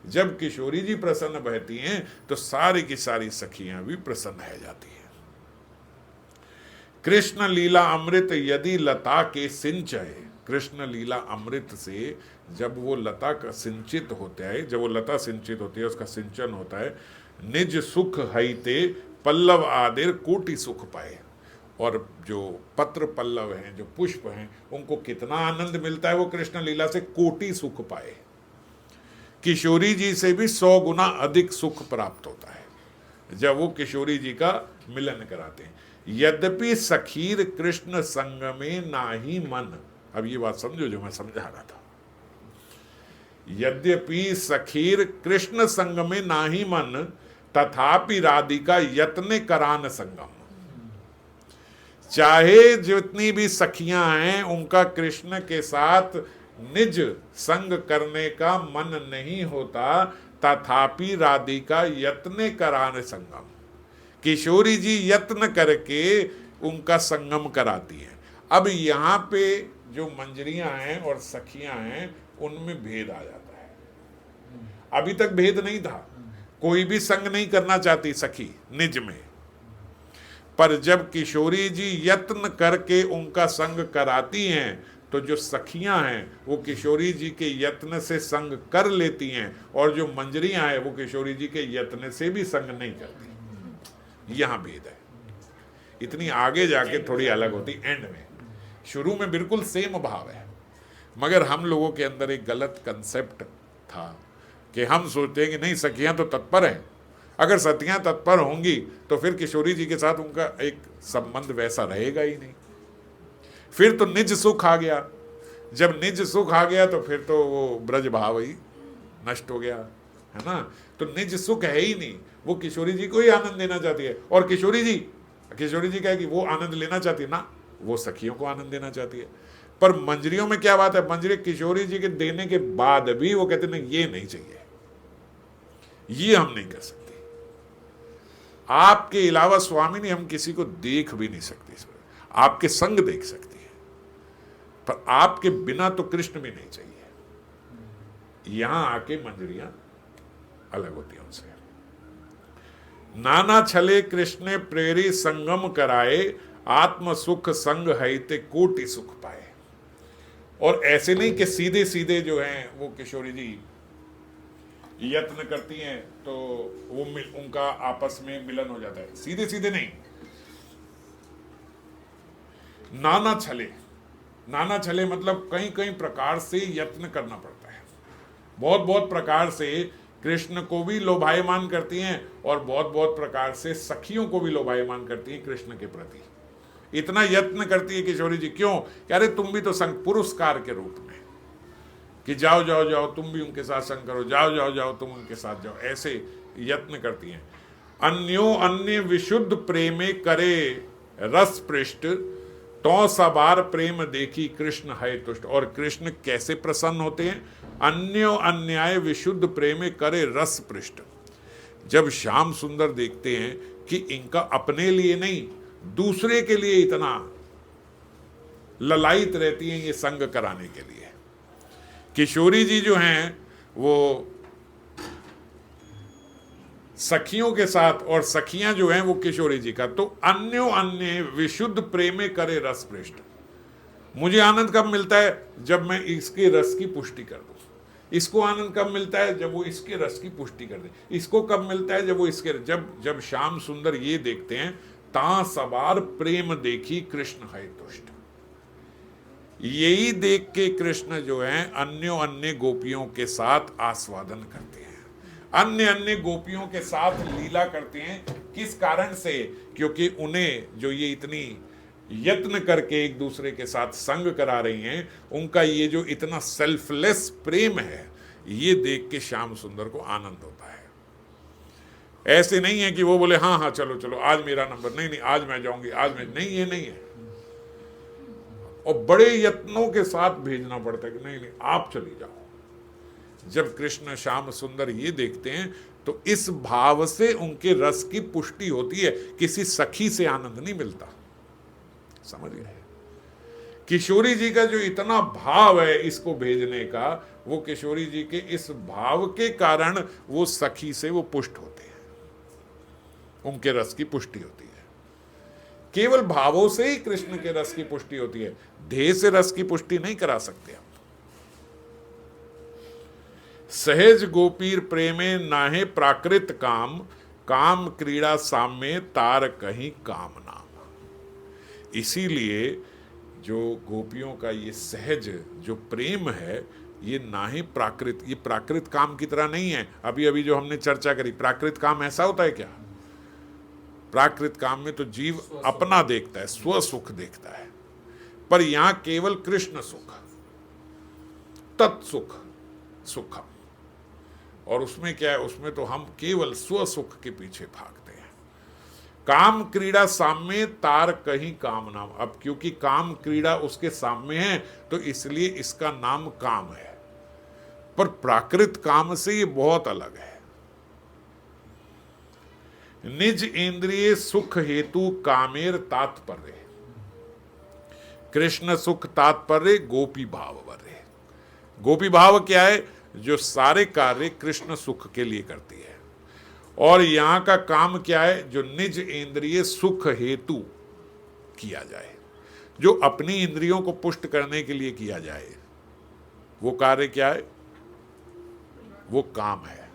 जब किशोरी जी प्रसन्न बहती हैं तो सारी की सारी सखियां भी प्रसन्न हो जाती हैं। कृष्ण लीला अमृत यदि लता के सिंचय, कृष्ण लीला अमृत से जब वो लता का सिंचित होता है, जब वो लता सिंचित होती है, उसका सिंचन होता है, निज सुख हईते पल्लव आदिर कोटि सुख पाए। और जो पत्र पल्लव हैं, जो पुष्प हैं, उनको कितना आनंद मिलता है, वो कृष्ण लीला से कोटि सुख पाए। किशोरी जी से भी 100 गुना अधिक सुख प्राप्त होता है जब वो किशोरी जी का मिलन कराते हैं। यद्यपि सखीर कृष्ण संग में नाही मन, अब ये बात समझो जो मैं समझा रहा था। यद्यपि सखीर कृष्ण संग में नाही मन, तथापि राधिका यत्न करान संगम। चाहे जितनी भी सखियां हैं उनका कृष्ण के साथ निज संग करने का मन नहीं होता, तथापि राधिका यत्न करान संगम। किशोरी जी यत्न करके उनका संगम कराती है। अब यहाँ पे जो मंजरियां हैं और सखियां हैं उनमें भेद आ जाता है। अभी तक भेद नहीं था, कोई भी संग नहीं करना चाहती सखी निज में, पर जब किशोरी जी यत्न करके उनका संग कराती हैं तो जो सखियां हैं वो किशोरी जी के यत्न से संग कर लेती हैं, और जो मंजरियां हैं वो किशोरी जी के यत्न से भी संग नहीं करती। यहाँ भेद है। इतनी आगे जाके थोड़ी अलग होती एंड में। शुरू में बिल्कुल सेम भाव है, मगर हम लोगों के अंदर एक गलत कंसेप्ट था कि हम सोचते हैं कि नहीं सखियां तो तत्पर हैं, अगर सखियां तत्पर होंगी तो फिर किशोरी जी के साथ उनका एक संबंध वैसा रहेगा ही नहीं। फिर तो निज सुख आ गया, जब निज सुख आ गया तो फिर तो वो ब्रज भाव ही नष्ट हो गया, है ना। तो निज सुख है ही नहीं, वो किशोरी जी को ही आनंद देना चाहती है। और किशोरी जी कहे कि वो आनंद लेना चाहती है ना, वो सखियों को आनंद देना चाहती है। पर मंजरियों में क्या बात है, मंजरी किशोरी जी के देने के बाद भी वो कहते नहीं ये नहीं चाहिए, ये हम नहीं कर सकते, आपके अलावा स्वामी हम किसी को देख भी नहीं सकते, आपके संग देख सकती है, पर आपके बिना तो कृष्ण भी नहीं चाहिए। यहां आके मंजरियां अलग होती हैं उनसे। नाना छले कृष्ण प्रेरी संगम कराए, आत्म सुख संग हईते कोटि सुख पाए। और ऐसे नहीं कि सीधे सीधे जो हैं वो किशोरी जी यत्न करती हैं तो वो उनका आपस में मिलन हो जाता है, सीधे सीधे नहीं। नाना छले, नाना छले मतलब कई कई प्रकार से यत्न करना पड़ता है। बहुत बहुत प्रकार से कृष्ण को भी लोभायमान करती हैं और बहुत बहुत प्रकार से सखियों को भी लोभायमान करती हैं कृष्ण के प्रति। इतना यत्न करती है किशोरी जी, क्यों? कह रहे तुम भी तो संग, पुरस्कार के रूप में कि जाओ जाओ जाओ तुम भी उनके साथ संग करो, जाओ जाओ जाओ तुम उनके साथ जाओ, ऐसे यत्न करती हैं। अन्यो अन्य विशुद्ध प्रेमे करे रस पृष्ठ, तो सबार प्रेम देखी कृष्ण है तुष्ट। और कृष्ण कैसे प्रसन्न होते हैं? अन्यो अन्याय विशुद्ध प्रेमे करे रस पृष्ठ। जब श्याम सुंदर देखते हैं कि इनका अपने लिए नहीं दूसरे के लिए इतना ललायित रहती हैं ये संग कराने के लिए। किशोरी जी जो हैं वो सखियों के साथ और सखियां जो हैं वो किशोरी जी का, तो अन्यो अन्य विशुद्ध प्रेमे करे रस पृष्ठ। मुझे आनंद कब मिलता है? जब मैं इसके रस की पुष्टि कर दूं। इसको आनंद कब मिलता है? जब वो इसके रस की पुष्टि कर दे। इसको कब मिलता है? जब वो इसके जब श्याम सुंदर ये देखते हैं, ता सवार प्रेम देखी कृष्ण है तुष्ट। यही देख के कृष्ण जो है अन्यो अन्य गोपियों के साथ आस्वादन करते हैं, अन्य अन्य गोपियों के साथ लीला करते हैं। किस कारण से? क्योंकि उन्हें जो ये इतनी यत्न करके एक दूसरे के साथ संग करा रही हैं, उनका ये जो इतना सेल्फलेस प्रेम है, ये देख के श्याम सुंदर को आनंद होता है। ऐसे नहीं है कि वो बोले हाँ हाँ चलो चलो आज मेरा नंबर, नहीं नहीं आज मैं जाऊंगी, आज मैं नहीं, ये नहीं है। और बड़े यत्नों के साथ भेजना पड़ता है कि नहीं नहीं आप चली जाओ। जब कृष्ण श्याम सुंदर ये देखते हैं तो इस भाव से उनके रस की पुष्टि होती है, किसी सखी से आनंद नहीं मिलता। समझ गए? किशोरी जी का जो इतना भाव है इसको भेजने का, वो किशोरी जी के इस भाव के कारण वो सखी से वो पुष्ट होते हैं, उनके रस की पुष्टि होती है। केवल भावों से ही कृष्ण के रस की पुष्टि होती है, ध्येय से रस की पुष्टि नहीं करा सकते हम। सहज गोपीर प्रेमे नाहे प्राकृत काम, काम क्रीड़ा साम्य तार कहीं काम नाम। इसीलिए जो गोपियों का ये सहज जो प्रेम है, ये ना ही प्राकृत, ये प्राकृत काम की तरह नहीं है। अभी अभी जो हमने चर्चा करी, प्राकृत काम ऐसा होता है क्या? प्राकृत काम में तो जीव अपना देखता है, स्व सुख देखता है, पर यहां केवल कृष्ण सुख, तत्सुख सुखम। और उसमें क्या है? उसमें तो हम केवल स्व सुख के पीछे भागते हैं। काम क्रीड़ा साम्य तार कहीं काम नाम। अब क्योंकि काम क्रीड़ा उसके साम्य है तो इसलिए इसका नाम काम है, पर प्राकृत काम से ये बहुत अलग है। निज इंद्रिय सुख हेतु कामेर तात्पर्य, कृष्ण सुख तात्पर्य गोपी भाव वर्रे। गोपी भाव क्या है? जो सारे कार्य कृष्ण सुख के लिए करती है। और यहां का काम क्या है? जो निज इंद्रिय सुख हेतु किया जाए, जो अपनी इंद्रियों को पुष्ट करने के लिए किया जाए, वो कार्य क्या है? वो काम है,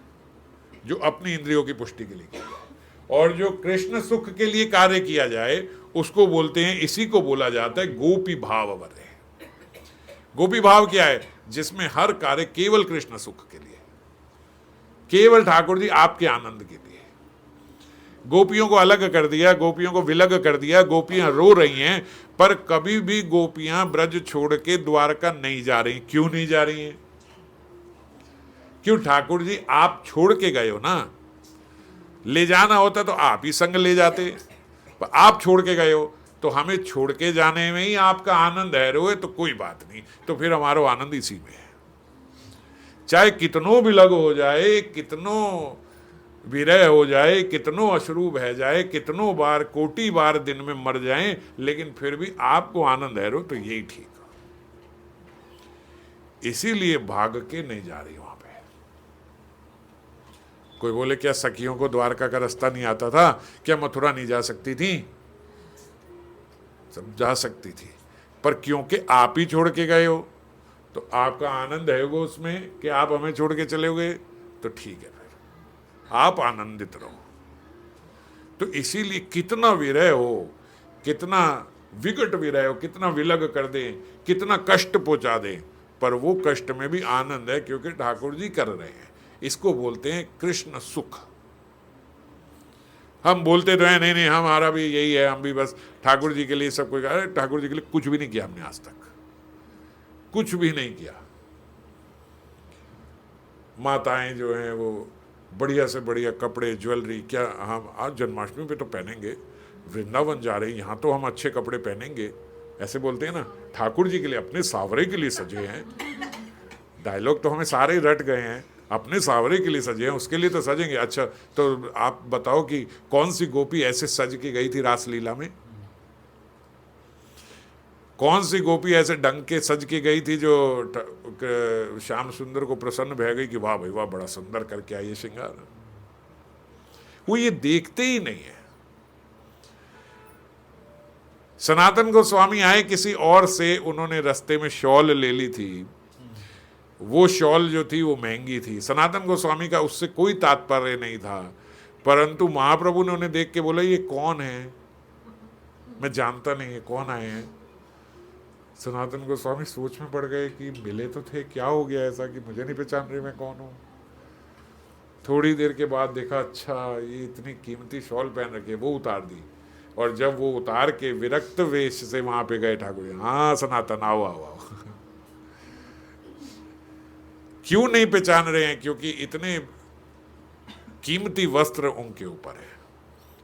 जो अपनी इंद्रियों की पुष्टि के लिए किया जाए। और जो कृष्ण सुख के लिए कार्य किया जाए उसको बोलते हैं, इसी को बोला जाता है गोपी भाव वर्रे। गोपी भाव क्या है? जिसमें हर कार्य केवल कृष्ण सुख के लिए, केवल ठाकुर जी आपके आनंद के लिए। गोपियों को अलग कर दिया, गोपियों को विलग कर दिया, गोपियां रो रही हैं, पर कभी भी गोपियां ब्रज छोड़ के द्वारका नहीं जा रही। क्यों नहीं जा रही हैं? क्यों? ठाकुर जी आप छोड़ के गए हो ना, ले जाना होता तो आप ही संग ले जाते, पर आप छोड़ के गए हो तो हमें छोड़ के जाने में ही आपका आनंद है रोए तो कोई बात नहीं, तो फिर हमारा आनंद इसी में है। चाहे कितनों विलग हो जाए, कितनों विरह हो जाए, कितनों अश्रु बह जाए, कितनों बार कोटि बार दिन में मर जाएं, लेकिन फिर भी आपको आनंद है रो तो यही ठीक है। इसीलिए भाग के नहीं जा रही वहां पे। कोई बोले क्या सखियों को द्वारका का रास्ता नहीं आता था? क्या मथुरा नहीं जा सकती थी? सब जा सकती थी, पर क्योंकि आप ही छोड़ के गए हो तो आपका आनंद है वो उसमें कि आप हमें छोड़ के चले गए, तो ठीक है, फिर आप आनंदित रहो। तो इसीलिए कितना विरह हो, कितना विकट विरह हो, कितना विलग कर दें, कितना कष्ट पहुंचा दें, पर वो कष्ट में भी आनंद है, क्योंकि ठाकुर जी कर रहे हैं। इसको बोलते हैं कृष्ण सुख। हम बोलते तो हैं नहीं नहीं हमारा भी यही है, हम भी बस ठाकुर जी के लिए सब कुछ। अरे ठाकुर जी के लिए कुछ भी नहीं किया हमने, आज तक कुछ भी नहीं किया। माताएं जो हैं वो बढ़िया से बढ़िया कपड़े, ज्वेलरी, क्या हम आज जन्माष्टमी पे तो पहनेंगे, वृंदावन जा रहे हैं यहाँ तो हम अच्छे कपड़े पहनेंगे, ऐसे बोलते हैं ना। ठाकुर जी के लिए, अपने सावरे के लिए सजे हैं। डायलॉग तो हमें सारे रट गए हैं, अपने सावरे के लिए सजे हैं, उसके लिए तो सजेंगे। अच्छा तो आप बताओ कि कौन सी गोपी ऐसे सज के गई थी रासलीला में? कौन सी गोपी ऐसे ढंग के सज के गई थी जो श्याम सुंदर को प्रसन्न भह गई कि वाह भाई वाह, बड़ा सुंदर करके आई ये श्रृंगार? वो ये देखते ही नहीं है। सनातन गोस्वामी आए किसी और से, उन्होंने रास्ते में शॉल ले ली थी। वो शॉल जो थी वो महंगी थी। सनातन गोस्वामी का उससे कोई तात्पर्य नहीं था, परंतु महाप्रभु ने उन्हें देख के बोला ये कौन है? मैं जानता नहीं है, कौन आए हैं? सनातन गोस्वामी सोच में पड़ गए कि मिले तो थे, क्या हो गया ऐसा कि मुझे नहीं पहचान रही मैं कौन हूँ? थोड़ी देर के बाद देखा, अच्छा ये इतनी कीमती शॉल पहन रखी है, वो उतार दी। और जब वो उतार के विरक्त वेश से वहां पे गए ठाकुर जी, हाँ सनातन आओ आओ आओ। क्यों नहीं पहचान रहे हैं? क्योंकि इतने कीमती वस्त्र उनके ऊपर है।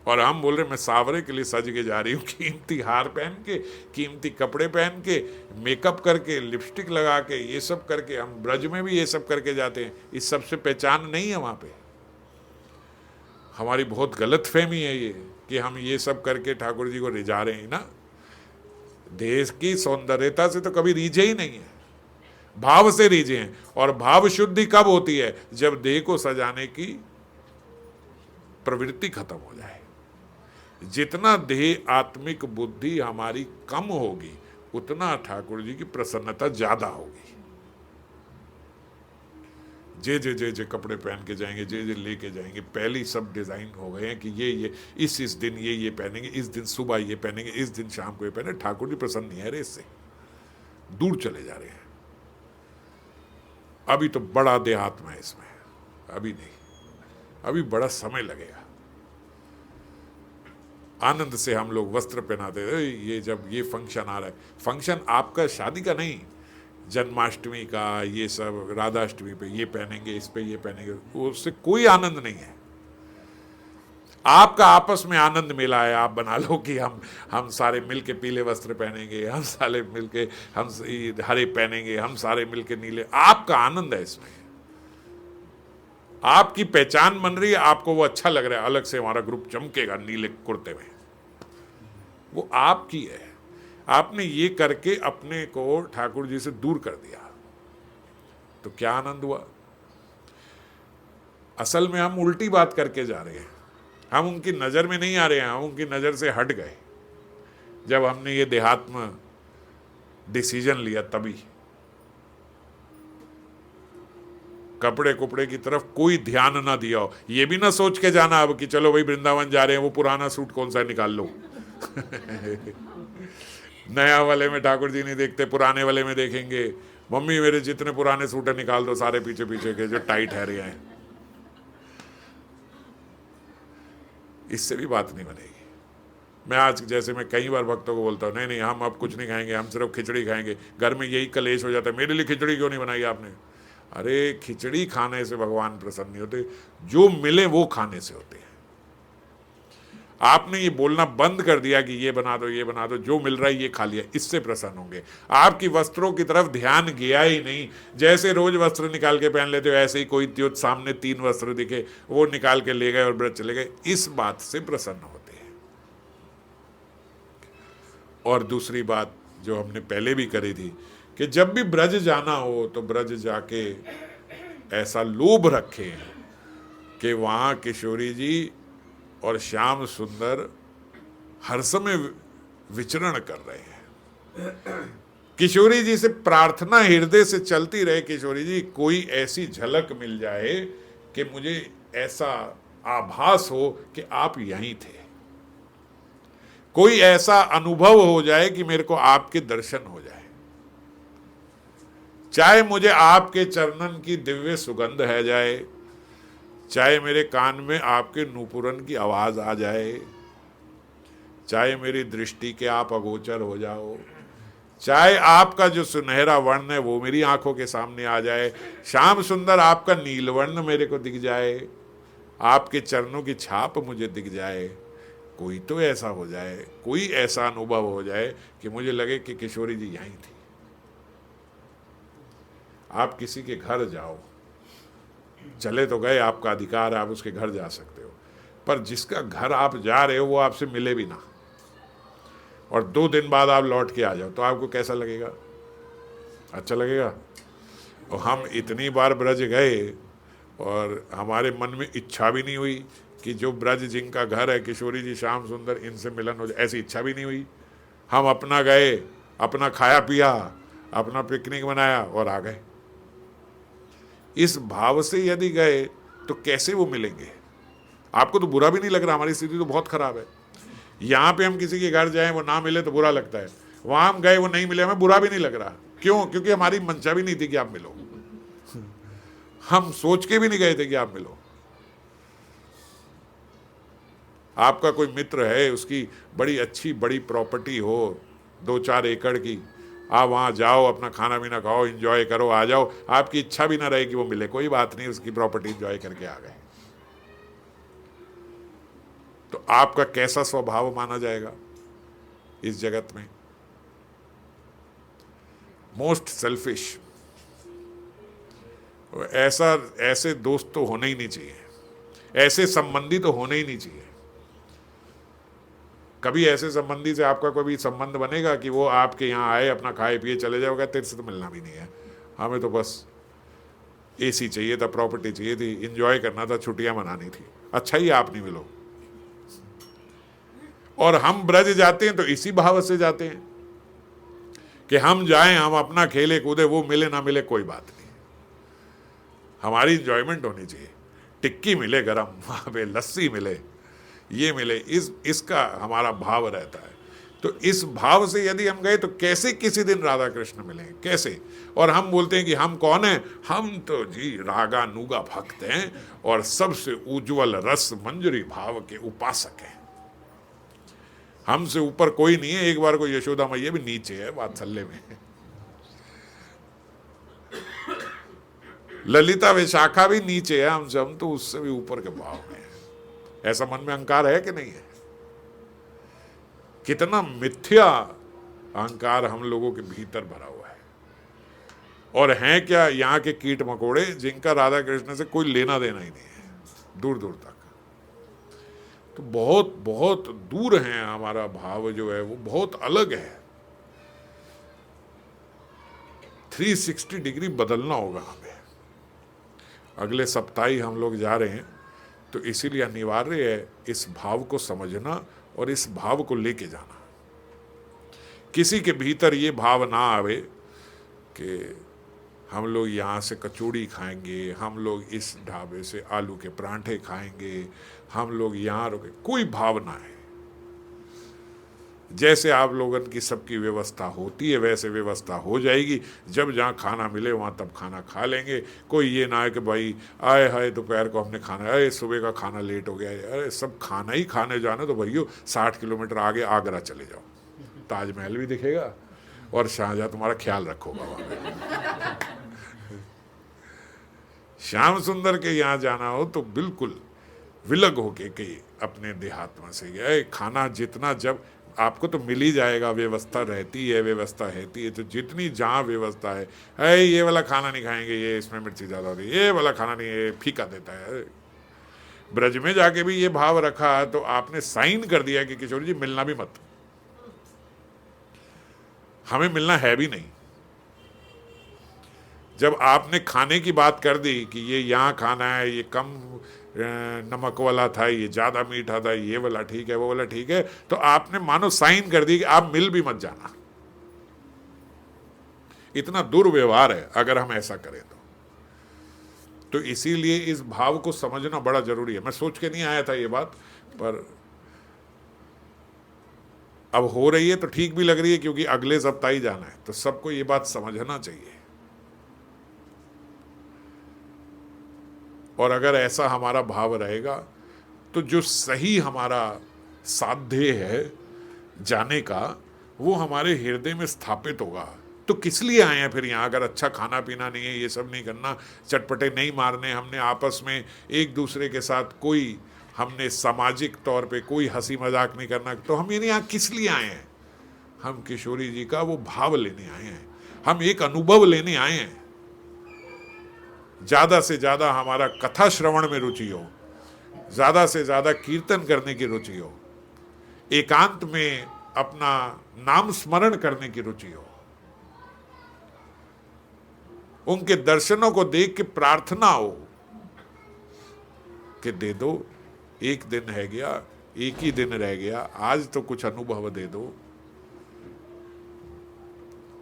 और हम बोल रहे मैं सावरे के लिए सज के जा रही हूँ, कीमती हार पहन के, कीमती कपड़े पहन के, मेकअप करके, लिपस्टिक लगा के, ये सब करके। हम ब्रज में भी ये सब करके जाते हैं, इस सब से पहचान नहीं है वहाँ पे। हमारी बहुत गलत फहमी है ये कि हम ये सब करके ठाकुर जी को रिझा रहे हैं ना। देश की सौंदर्यता से तो कभी रीझे ही नहीं है, भाव से रीझे हैं। और भाव शुद्धि कब होती है? जब देह को सजाने की प्रवृत्ति खत्म हो जाए। जितना देह आत्मिक बुद्धि हमारी कम होगी, उतना ठाकुर जी की प्रसन्नता ज्यादा होगी। जे जे जे जे कपड़े पहन के जाएंगे, जे जे लेके जाएंगे, पहले ही सब डिजाइन हो गए हैं कि ये इस दिन ये पहनेंगे, इस दिन सुबह ये पहनेंगे, इस दिन शाम को ये पहने। ठाकुर जी प्रसन्न नहीं है रे, इससे दूर चले जा रहे हैं। अभी तो बड़ा देहात्म है इसमें, अभी नहीं, अभी बड़ा समय लगेगा। आनंद से हम लोग वस्त्र पहनाते थे। ये जब ये फंक्शन आ रहा है, फंक्शन आपका शादी का नहीं, जन्माष्टमी का, ये सब राधाष्टमी पे ये पहनेंगे, इस पे ये पहनेंगे, उससे कोई आनंद नहीं है। आपका आपस में आनंद मिला है। आप बना लो कि हम सारे मिलके पीले वस्त्र पहनेंगे, हम सारे मिलके हम हरे पहनेंगे, हम सारे मिलके नीले। आपका आनंद है इसमें, आपकी पहचान बन रही है, आपको वो अच्छा लग रहा है। अलग से हमारा ग्रुप चमकेगा नीले कुर्ते में, वो आपकी है। आपने ये करके अपने को ठाकुर जी से दूर कर दिया, तो क्या आनंद हुआ? असल में हम उल्टी बात करके जा रहे हैं। हम उनकी नजर में नहीं आ रहे हैं, हम उनकी नजर से हट गए। जब हमने ये देहात्म डिसीजन लिया, तभी कपड़े कुपड़े की तरफ कोई ध्यान ना दिया हो। ये भी ना सोच के जाना अब कि चलो भाई वृंदावन जा रहे हैं, वो पुराना सूट कौन सा निकाल लो। नया वाले में ठाकुर जी नहीं देखते, पुराने वाले में देखेंगे। मम्मी मेरे जितने पुराने सूट है निकाल दो, सारे पीछे पीछे के जो टाइट है रहे हैं। इससे भी बात नहीं बनेगी। मैं आज जैसे मैं कई बार भक्तों को बोलता हूँ, नहीं नहीं हम अब कुछ नहीं खाएंगे, हम सिर्फ खिचड़ी खाएंगे। घर में यही कलेश हो जाता है, मेरे लिए खिचड़ी क्यों नहीं बनाई आपने? अरे खिचड़ी खाने से भगवान प्रसन्न नहीं होते, जो मिले वो खाने से होते हैं। आपने ये बोलना बंद कर दिया कि ये बना दो, ये बना दो, जो मिल रहा है ये खा लिया, इससे प्रसन्न होंगे। आपकी वस्त्रों की तरफ ध्यान गया ही नहीं। जैसे रोज वस्त्र निकाल के पहन लेते हो, ऐसे ही कोई त्योत सामने 3 वस्त्र दिखे, वो निकाल के ले गए और व्रत चले गए, इस बात से प्रसन्न होते हैं। और दूसरी बात जो हमने पहले भी करी थी कि जब भी ब्रज जाना हो तो ब्रज जाके ऐसा लोभ रखें कि वहाँ किशोरी जी और श्याम सुंदर हर समय विचरण कर रहे हैं। किशोरी जी से प्रार्थना हृदय से चलती रहे, किशोरी जी कोई ऐसी झलक मिल जाए कि मुझे ऐसा आभास हो कि आप यहीं थे, कोई ऐसा अनुभव हो जाए कि मेरे को आपके दर्शन हो जाए, चाहे मुझे आपके चरणन की दिव्य सुगंध है जाए, चाहे मेरे कान में आपके नूपुरन की आवाज आ जाए, चाहे मेरी दृष्टि के आप अगोचर हो जाओ, चाहे आपका जो सुनहरा वर्ण है वो मेरी आंखों के सामने आ जाए, श्याम सुंदर आपका नील वर्ण मेरे को दिख जाए, आपके चरणों की छाप मुझे दिख जाए, कोई तो ऐसा हो जाए, कोई ऐसा अनुभव हो जाए कि मुझे लगे कि किशोरी जी यहीं थी। आप किसी के घर जाओ, चले तो गए, आपका अधिकार है, आप उसके घर जा सकते हो, पर जिसका घर आप जा रहे हो वो आपसे मिले भी ना, और 2 दिन बाद आप लौट के आ जाओ, तो आपको कैसा लगेगा? अच्छा लगेगा? और हम इतनी बार ब्रज गए और हमारे मन में इच्छा भी नहीं हुई कि जो ब्रज जिनका घर है किशोरी जी, श्याम सुंदर, इनसे मिलन हो जाए, ऐसी इच्छा भी नहीं हुई। हम अपना गए, अपना खाया पिया, अपना पिकनिक मनाया और आ गए। इस भाव से यदि गए तो कैसे वो मिलेंगे? आपको तो बुरा भी नहीं लग रहा, हमारी स्थिति तो बहुत खराब है। यहाँ पे हम किसी के घर जाएं वो ना मिले तो बुरा लगता है, वहां हम गए वो नहीं मिले, हमें बुरा भी नहीं लग रहा। क्यों? क्योंकि हमारी मंशा भी नहीं थी कि आप मिलो, हम सोच के भी नहीं गए थे कि आप मिलो। आपका कोई मित्र है, उसकी बड़ी अच्छी बड़ी प्रॉपर्टी हो 2-4 एकड़ की, आप वहाँ जाओ, अपना खाना पीना खाओ, एंजॉय करो, आ जाओ, आपकी इच्छा भी ना रहे कि वो मिले, कोई बात नहीं, उसकी प्रॉपर्टी एंजॉय करके आ गए, तो आपका कैसा स्वभाव माना जाएगा इस जगत में? Most selfish. ऐसे दोस्त तो होने ही नहीं चाहिए, ऐसे संबंधी तो होने ही नहीं चाहिए। कभी ऐसे संबंधी से आपका कोई संबंध बनेगा कि वो आपके यहाँ आए, अपना खाए पिए चले जाओगे, तेरे से तो मिलना भी नहीं है, हमें तो बस एसी चाहिए था, प्रॉपर्टी चाहिए थी, एंजॉय करना था, छुट्टियां मनानी थी, अच्छा ही आप नहीं मिलो। और हम ब्रज जाते हैं तो इसी भाव से जाते हैं कि हम जाएं, हम अपना खेले कूदे, वो मिले ना मिले कोई बात नहीं, हमारी इंजॉयमेंट होनी चाहिए। टिक्की मिले गरम, वहाँ पे लस्सी मिले, ये मिले, इसका हमारा भाव रहता है। तो इस भाव से यदि हम गए तो कैसे किसी दिन राधा कृष्ण मिलेंगे, कैसे? और हम बोलते हैं कि हम कौन हैं? हम तो जी रागा नूगा भक्त हैं और सबसे उज्जवल रस मंजरी भाव के उपासक हैं, हमसे ऊपर कोई नहीं है। एक बार को यशोदा मैया भी नीचे है वात्सल्य में, ललिता विशाखा भी नीचे है हमसे, हम तो उससे भी ऊपर के भाव में है। ऐसा मन में अहंकार है कि नहीं है? कितना मिथ्या अहंकार हम लोगों के भीतर भरा हुआ है। और हैं क्या यहाँ के कीट मकोड़े जिनका राधा कृष्ण से कोई लेना देना ही नहीं है, दूर दूर तक। तो बहुत बहुत दूर है, हमारा भाव जो है वो बहुत अलग है। 360 डिग्री बदलना होगा हमें। अगले सप्ताह ही हम लोग जा रहे हैं, तो इसीलिए अनिवार्य है इस भाव को समझना और इस भाव को लेके जाना। किसी के भीतर ये भाव ना आवे कि हम लोग यहाँ से कचौड़ी खाएंगे, हम लोग इस ढाबे से आलू के परांठे खाएंगे, हम लोग यहाँ रुके, कोई भाव ना है। जैसे आप लोगों की सबकी व्यवस्था होती है वैसे व्यवस्था हो जाएगी। जब जहाँ खाना मिले वहाँ तब खाना खा लेंगे। कोई ये ना है कि भाई आए हाय दोपहर को हमने खाना, अरे सुबह का खाना लेट हो गया, अरे सब खाना ही खाने जाना तो भैया 60 किलोमीटर आगे आगरा चले जाओ, ताजमहल भी दिखेगा और शाहजहाँ तुम्हारा ख्याल रखोगा वहाँ पे। श्याम सुंदर के यहाँ जाना हो तो बिल्कुल विलग होके कि अपने देहात्मा से गए। खाना जितना जब आपको तो मिल ही जाएगा, व्यवस्था रहती है, व्यवस्था रहती है, तो जितनी जहाँ व्यवस्था है ये वाला खाना नहीं खाएंगे, ये इसमें मिर्ची ज़्यादा होती है, ये वाला खाना नहीं, ये फीका देता है। ब्रज में जाके भी ये भाव रखा तो आपने साइन कर दिया कि किशोर जी मिलना भी मत, हमें मिलना है भी नहीं। जब आपने खाने की बात कर दी कि ये यहाँ खाना है, ये कम नमक वाला था, ये ज़्यादा मीठा था, ये वाला ठीक है, वो वाला ठीक है, तो आपने मानो साइन कर दी कि आप मिल भी मत जाना। इतना दुर्व्यवहार है अगर हम ऐसा करें तो। तो इसीलिए इस भाव को समझना बड़ा जरूरी है। मैं सोच के नहीं आया था ये बात, पर अब हो रही है तो ठीक भी लग रही है, क्योंकि अगले सप्ताह ही जाना है, तो सबको ये बात समझना चाहिए। और अगर ऐसा हमारा भाव रहेगा तो जो सही हमारा साध्य है जाने का, वो हमारे हृदय में स्थापित होगा। तो किस लिए आए हैं फिर यहाँ, अगर अच्छा खाना पीना नहीं है, ये सब नहीं करना, चटपटे नहीं मारने, हमने आपस में एक दूसरे के साथ कोई, हमने सामाजिक तौर पे कोई हंसी मजाक नहीं करना, तो हम ये यहाँ किस लिए आए हैं? हम किशोरी जी का वो भाव लेने आए हैं, हम एक अनुभव लेने आए हैं। ज्यादा से ज्यादा हमारा कथा श्रवण में रुचि हो, ज्यादा से ज्यादा कीर्तन करने की रुचि हो, एकांत में अपना नाम स्मरण करने की रुचि हो, उनके दर्शनों को देख के प्रार्थना हो कि दे दो, एक दिन रह गया, एक ही दिन रह गया, आज तो कुछ अनुभव दे दो,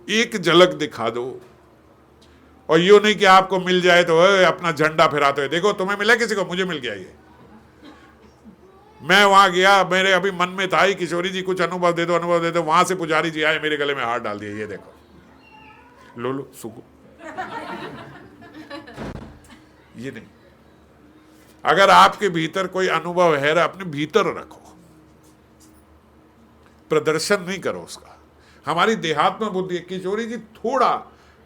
एक झलक दिखा दो। और यूं नहीं कि आपको मिल जाए तो अपना झंडा फहराते हुए, देखो तुम्हें मिला किसी को, मुझे मिल गया ये, मैं वहां गया, मेरे अभी मन में था ही किशोरी जी कुछ अनुभव दे दो, अनुभव दे दो, वहां से पुजारी जी आए, मेरे गले में हाथ डाल दिए, ये देखो, लो लो सुखो। ये नहीं, अगर आपके भीतर कोई अनुभव है, अपने भीतर रखो, प्रदर्शन नहीं करो उसका। हमारी देहात्म बुद्धि, किशोरी जी थोड़ा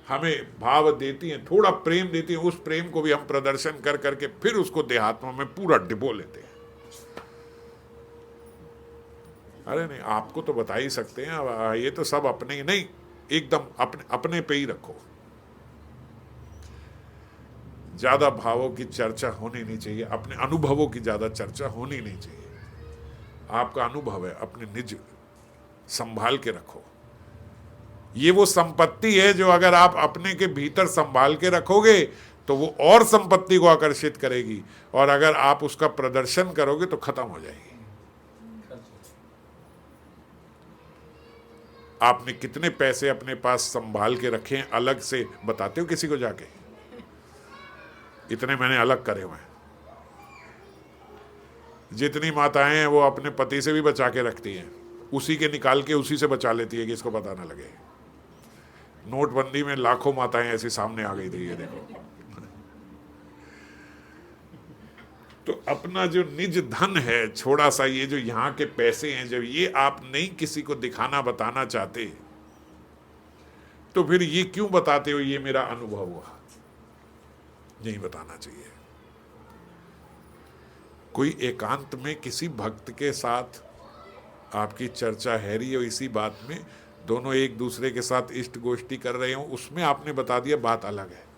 हमें भाव देती हैं, थोड़ा प्रेम देती हैं, उस प्रेम को भी हम प्रदर्शन कर करके फिर उसको देहात्म में पूरा डिबो लेते हैं। अरे नहीं, आपको तो बता ही सकते हैं, ये तो सब अपने ही नहीं, एकदम अपने अपने पे ही रखो। ज्यादा भावों की चर्चा होनी नहीं चाहिए, अपने अनुभवों की ज्यादा चर्चा होनी नहीं चाहिए। आपका अनुभव है, अपने निज संभाल के रखो। ये वो संपत्ति है जो अगर आप अपने के भीतर संभाल के रखोगे तो वो और संपत्ति को आकर्षित करेगी, और अगर आप उसका प्रदर्शन करोगे तो खत्म हो जाएगी। आपने कितने पैसे अपने पास संभाल के रखे हैं, अलग से बताते हो किसी को जाके? इतने मैंने अलग करे हुए हैं। जितनी माताएं हैं वो अपने पति से भी बचा के रखती हैं, उसी के निकाल के उसी से बचा लेती है कि इसको पता ना लगे। नोटबंदी में लाखों माताएं ऐसी सामने आ गई थी, ये देखो। तो अपना जो निज धन है, छोड़ा सा ये जो यहाँ के पैसे हैं, जब ये आप नहीं किसी को दिखाना बताना चाहते, तो फिर ये क्यों बताते हो ये मेरा अनुभव हुआ? नहीं बताना चाहिए। कोई एकांत में किसी भक्त के साथ आपकी चर्चा है रही हो, इसी बात में दोनों एक दूसरे के साथ इष्ट गोष्ठी कर रहे हो, उसमें आपने बता दिया, बात अलग है।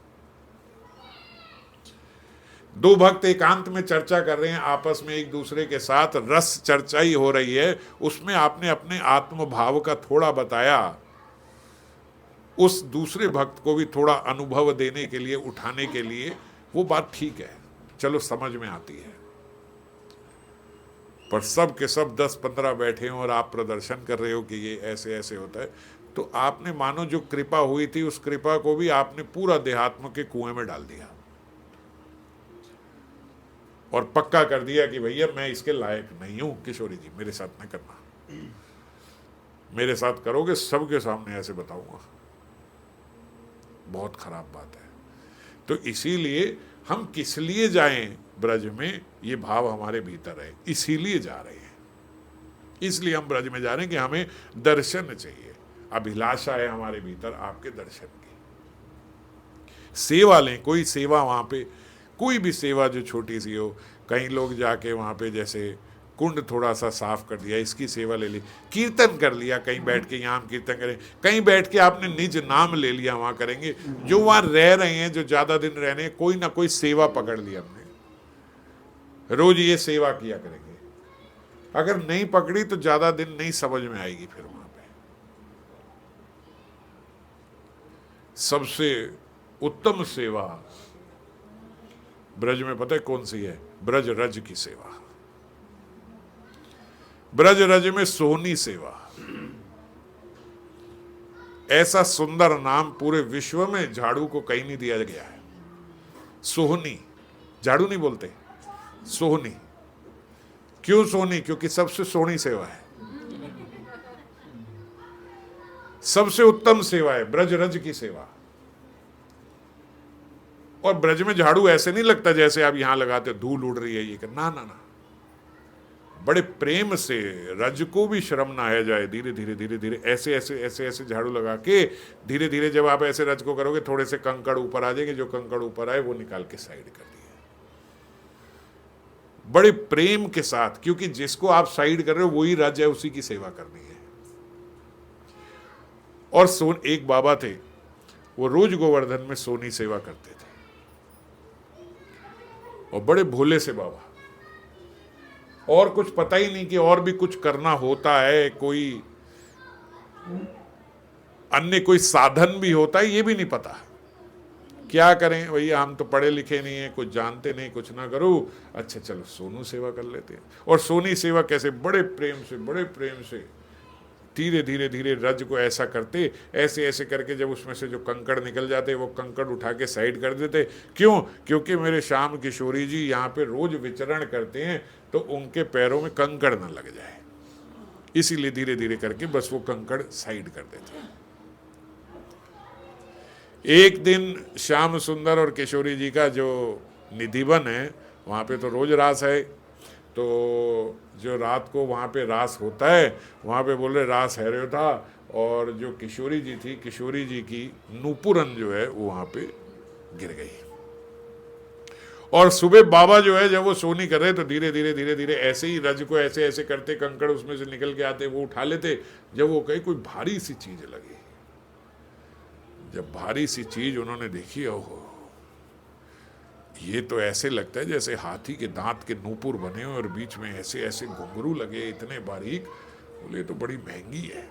दो भक्त एकांत में चर्चा कर रहे हैं, आपस में एक दूसरे के साथ रस चर्चा ही हो रही है, उसमें आपने अपने आत्म भाव का थोड़ा बताया, उस दूसरे भक्त को भी थोड़ा अनुभव देने के लिए, उठाने के लिए, वो बात ठीक है, चलो समझ में आती है। पर सब के सब 10-15 बैठे हो और आप प्रदर्शन कर रहे हो कि ये ऐसे ऐसे होता है, तो आपने मानो जो कृपा हुई थी उस कृपा को भी आपने पूरा देहात्म के कुएं में डाल दिया और पक्का कर दिया कि भैया मैं इसके लायक नहीं हूं, किशोरी जी मेरे साथ न करना, मेरे साथ करोगे सबके सामने ऐसे बताऊंगा। बहुत खराब बात है। तो इसीलिए हम किस लिए जाएं ब्रज में, ये भाव हमारे भीतर है, इसीलिए जा रहे हैं। इसलिए हम ब्रज में जा रहे हैं कि हमें दर्शन चाहिए, अभिलाषा है हमारे भीतर आपके दर्शन की। सेवा लें, कोई सेवा वहाँ पे, कोई भी सेवा जो छोटी सी हो, कई लोग जाके वहाँ पे जैसे कुंड थोड़ा सा साफ कर दिया, इसकी सेवा ले ली, कीर्तन कर लिया, कहीं बैठ के यहाँ हम कीर्तन करें, कहीं बैठ के आपने निज नाम ले लिया, वहाँ करेंगे। जो वहाँ रह रहे हैं, जो ज़्यादा दिन रह रहे हैं, कोई ना कोई सेवा पकड़ ली हमने, रोज ये सेवा किया करेंगे। अगर नहीं पकड़ी तो ज़्यादा दिन नहीं समझ में आएगी फिर वहाँ पे। सबसे उत्तम सेवा ब्रज में पता है कौन सी है? ब्रज रज की सेवा। ब्रज रज में सोहनी सेवा, ऐसा सुंदर नाम पूरे विश्व में झाड़ू को कहीं नहीं दिया गया है। सोहनी, झाड़ू नहीं बोलते, सोहनी। क्यों सोहनी? क्योंकि सबसे सोहनी सेवा है, सबसे उत्तम सेवा है ब्रज रज की सेवा। और ब्रज में झाड़ू ऐसे नहीं लगता जैसे आप यहां लगाते धूल उड़ रही है ये, ना ना ना, बड़े प्रेम से रज को भी शर्म ना आ जाए, धीरे धीरे धीरे धीरे ऐसे ऐसे ऐसे ऐसे झाड़ू लगा के धीरे धीरे जब आप ऐसे रज को करोगे थोड़े से कंकड़ ऊपर आ जाएंगे, जो कंकड़ ऊपर आए वो निकाल के साइड कर दिए, बड़े प्रेम के साथ, क्योंकि जिसको आप साइड कर रहे हो वही रज है, उसी की सेवा करनी है। और एक बाबा थे, वो रोज गोवर्धन में सोनी सेवा करते थे, और बड़े भोले से बाबा, और कुछ पता ही नहीं कि और भी कुछ करना होता है, कोई अन्य कोई साधन भी होता है, ये भी नहीं पता। क्या करें भैया, हम तो पढ़े लिखे नहीं है, कुछ जानते नहीं, कुछ ना करो, अच्छा चलो सोनू सेवा कर लेते हैं। और सोनी सेवा कैसे? बड़े प्रेम से धीरे धीरे धीरे रज को ऐसा करते, ऐसे ऐसे करके जब उसमें से जो कंकड़ निकल जाते वो कंकड़ उठा के साइड कर देते। क्यों? क्योंकि मेरे श्याम किशोरी जी यहाँ पे रोज विचरण करते हैं, तो उनके पैरों में कंकड़ न लग जाए, इसीलिए धीरे धीरे करके बस वो कंकड़ साइड कर देते हैं। एक दिन श्याम सुंदर और किशोरी जी का जो निधिवन है, वहाँ पे तो रोज रास है, तो जो रात को वहाँ पे रास होता है, वहाँ पे बोल रहे रास है रहे था, और जो किशोरी जी थी, किशोरी जी की नूपुरन जो है वो वहाँ पे गिर गई। और सुबह बाबा जो है जब वो सोनी कर रहे तो धीरे धीरे धीरे धीरे ऐसे ही रज को ऐसे ऐसे करते, कंकड़ उसमें से निकल के आते, वो उठा लेते। जब वो कहीं कोई भारी सी चीज लगी, जब भारी सी चीज उन्होंने देखी, ओहो ये तो ऐसे लगता है जैसे हाथी के दांत के नूपुर बने हो और बीच में ऐसे ऐसे घुंघरू लगे, इतने बारीक। बोले तो बड़ी महंगी है,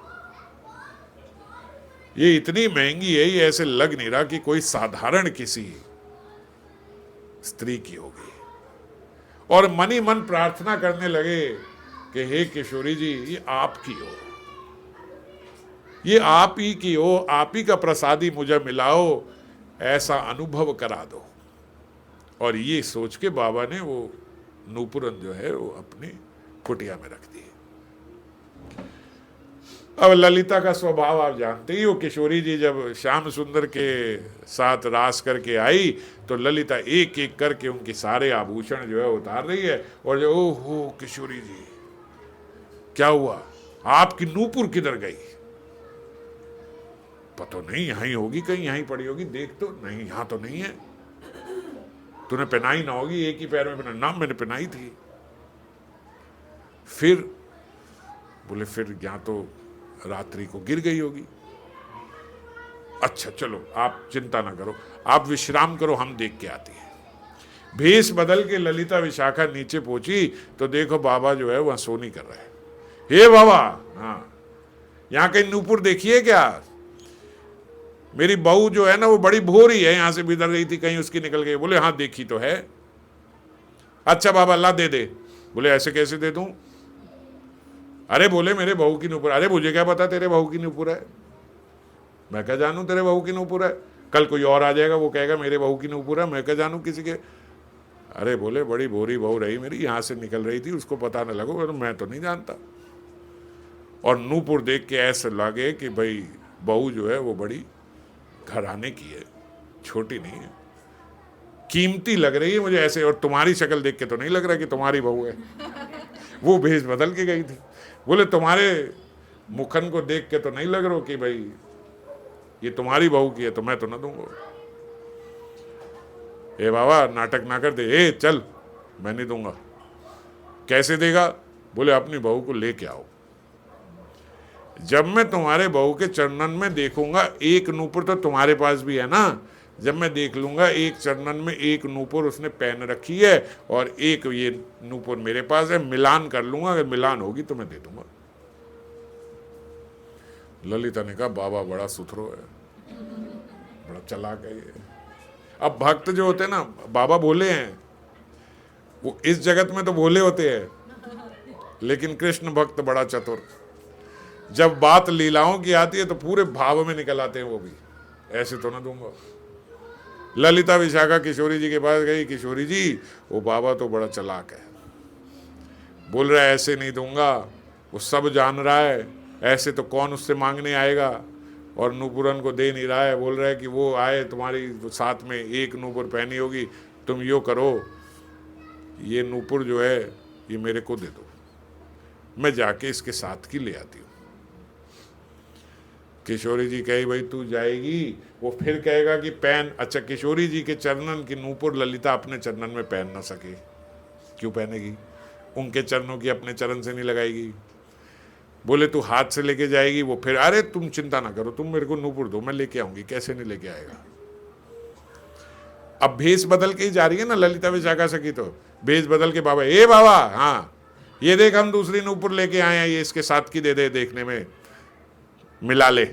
ये इतनी महंगी है, ये ऐसे लग नहीं रहा कि कोई साधारण किसी स्त्री की होगी। और मन ही मन प्रार्थना करने लगे कि हे किशोरी जी, ये आपकी हो, ये आप ही की हो, आप ही का प्रसादी मुझे मिलाओ, ऐसा अनुभव करा दो। और ये सोच के बाबा ने वो नूपुरन जो है वो अपनी कुटिया में रख दी। अब ललिता का स्वभाव आप जानते ही हो, किशोरी जी जब श्याम सुंदर के साथ रास करके आई तो ललिता एक एक करके उनके सारे आभूषण जो है उतार रही है, और जो ओहो किशोरी जी क्या हुआ, आपकी नूपुर किधर गई? पता नहीं, यहां ही होगी कहीं, यहां पड़ी होगी, देख तो नहीं, यहां तो नहीं है। तूने पहनाई ना होगी, एक ही पैर में पहना? ना, मैंने पहनाई थी। फिर बोले फिर यहां तो रात्रि को गिर गई होगी। अच्छा चलो आप चिंता ना करो, आप विश्राम करो, हम देख के आते हैं। भेष बदल के ललिता विशाखा नीचे पहुंची तो देखो बाबा जो है वहां सोनी कर रहा है। हे बाबा, हाँ यहाँ कहीं नूपुर देखिए क्या? मेरी बहू जो है ना वो बड़ी भोरी है, यहां से बिदर गई थी, कहीं उसकी निकल गई। बोले हाँ देखी तो है। अच्छा बाबा अल्लाह दे दे। बोले ऐसे कैसे दे दूं? अरे बोले मेरे बहू की नूपुर। अरे मुझे क्या पता तेरे बहू की नूपुर है, मैं क्या जानूं तेरे बहू की नूपुर है? कल कोई और आ जाएगा वो कहेगा मेरे बहू की नूपुर है, मैं क्या जानूं किसी के। अरे बोले बड़ी भोरी बहू रही मेरी, यहां से निकल रही थी, उसको पता न लगो, मैं तो नहीं जानता। और नूपुर देख के ऐसे लगे कि भाई बहू जो है वो बड़ी घराने की है, छोटी नहीं है, कीमती लग रही है मुझे ऐसे। और तुम्हारी शक्ल देख के तो नहीं लग रहा कि तुम्हारी बहू है। वो भेष बदल के गई थी। बोले तुम्हारे मुखन को देख के तो नहीं लग रहा कि भाई ये तुम्हारी बहू की है, तो मैं तो ना दूंगा। ए बाबा नाटक ना कर दे, ए चल मैं नहीं दूंगा। कैसे देगा? बोले अपनी बहू को लेके आओ। जब मैं तुम्हारे बहू के चरणन में देखूंगा, एक नूपुर तो तुम्हारे पास भी है ना, जब मैं देख लूंगा एक चरणन में एक नूपुर उसने पहन रखी है और एक ये नूपुर मेरे पास है, मिलान कर लूंगा, अगर मिलान होगी तो मैं दे दूंगा। ललिता ने कहा बाबा बड़ा सुथरो है, बड़ा चालाक है ये। अब भक्त जो होते हैं ना, बाबा भोले हैं, वो इस जगत में तो भोले होते हैं, लेकिन कृष्ण भक्त बड़ा चतुर। जब बात लीलाओं की आती है तो पूरे भाव में निकल आते हैं वो भी। ऐसे तो ना दूंगा। ललिता विशाखा किशोरी जी के पास गई, किशोरी जी वो बाबा तो बड़ा चालाक है, बोल रहा है ऐसे नहीं दूंगा, वो सब जान रहा है, ऐसे तो कौन उससे मांगने आएगा, और नूपुरन को दे नहीं रहा है, बोल रहा है कि वो आए तुम्हारी साथ में एक नूपुर पहनी होगी, तुम यो करो, ये नूपुर जो है ये मेरे को दे दो, मैं जाके इसके साथ की ले आती हूँ। किशोरी जी कही भाई तू जाएगी, वो फिर कहेगा कि पहन। अच्छा, किशोरी जी के चरणन की नूपुर ललिता अपने चरणन में पहन ना सके, क्यों पहनेगी, उनके चरणों की अपने चरण से नहीं लगाएगी। बोले तू हाथ से लेके जाएगी, वो फिर अरे तुम चिंता ना करो, तुम मेरे को नूपुर दो, मैं लेके आऊंगी, कैसे नहीं लेके आएगा। अब भेष बदल के ही जा रही है ना ललिता विशाखा सखी, तो भेष बदल के बाबा, ए बाबा हाँ ये देख हम दूसरी नूपुर लेके आए हैं, ये इसके साथ की दे दे, देखने में मिला ले।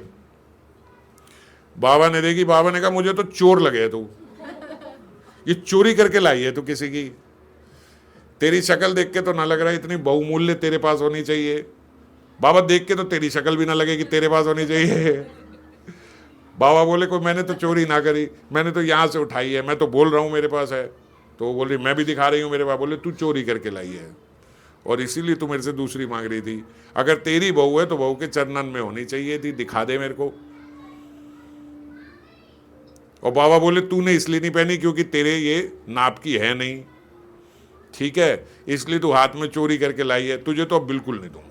बाबा ने देखी, बाबा ने कहा मुझे तो चोर लगे तू, ये चोरी करके लाई है तू किसी की, तेरी शक्ल देख के तो ना लग रहा है इतनी बहुमूल्य तेरे पास होनी चाहिए। बाबा देख के तो तेरी शक्ल भी ना लगे कि तेरे पास होनी चाहिए। बाबा बोले कोई मैंने तो चोरी ना करी, मैंने तो यहाँ से उठाई है, मैं तो बोल रहा हूँ मेरे पास है। तो वो बोल रही मैं भी दिखा रही हूँ मेरे पास। बोले तू चोरी करके लाई है और इसीलिए तू मेरे से दूसरी मांग रही थी, अगर तेरी बहू है तो बहू के चरणन में होनी चाहिए थी, दिखा दे मेरे को। और बाबा बोले तूने इसलिए नहीं पहनी क्योंकि तेरे ये नाप की है नहीं, ठीक है, इसलिए तू हाथ में चोरी करके लाई है, तुझे तो अब बिल्कुल नहीं दूंगा।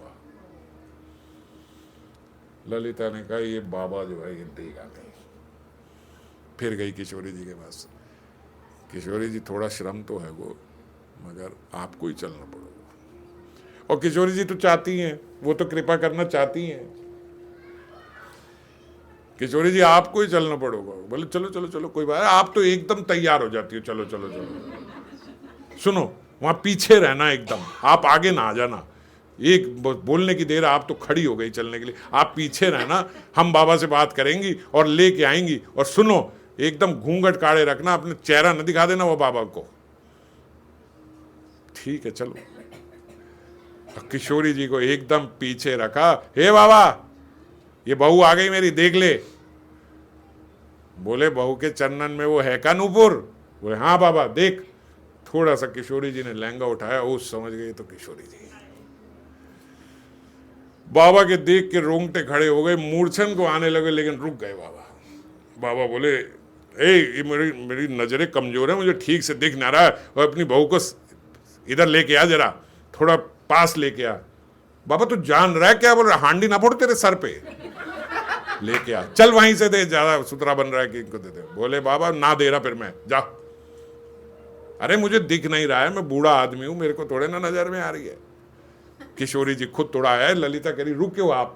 ललिता ने कहा ये बाबा जो है ये देगा नहीं। फिर गई किशोरी जी के पास, किशोरी जी थोड़ा श्रम तो है वो, मगर आपको ही चलना पड़ेगा। और किशोरी जी तो चाहती हैं, वो तो कृपा करना चाहती हैं, किशोरी जी आपको ही चलना पड़ेगा। बोले चलो चलो चलो कोई बात, आप तो एकदम तैयार हो जाती हो, चलो चलो चलो। सुनो वहां पीछे रहना एकदम, आप आगे ना आ जाना, एक बोलने की देर आप तो खड़ी हो गई चलने के लिए, आप पीछे रहना, हम बाबा से बात करेंगी और लेके आएंगी। और सुनो एकदम घूंघट काढ़े रखना, अपने चेहरा न दिखा देना वो बाबा को, ठीक है चलो। किशोरी जी को एकदम पीछे रखा, हे बाबा ये बहू आ गई मेरी, देख ले। बोले बहू के चरणन में वो है का नूपुर? बोले हाँ बाबा देख। थोड़ा सा किशोरी जी ने लहंगा उठाया, वो समझ गई तो किशोरी जी। बाबा के देख के रोंगटे खड़े हो गए, मूर्छन को आने लगे, लेकिन रुक गए बाबा। बाबा बोले ये मेरी नजरें कमजोर है, मुझे ठीक से दिख ना रहा है, और अपनी बहू को इधर लेके आ, जरा थोड़ा पास लेके आ। बाबा तू जान रहा है क्या? बोल रहा हांडी ना फोड़ तेरे सर पे, लेके आ, चल वहीं से दे, ज्यादा सुथरा बन रहा है कि इनको दे दे। बोले बाबा ना दे रहा, फिर मैं जा। अरे मुझे दिख नहीं रहा है, मैं बूढ़ा आदमी हूं, मेरे को थोड़े ना नजर में आ रही है। किशोरी जी खुद थोड़ा आया, ललिता कह रही रुक क्यों आप?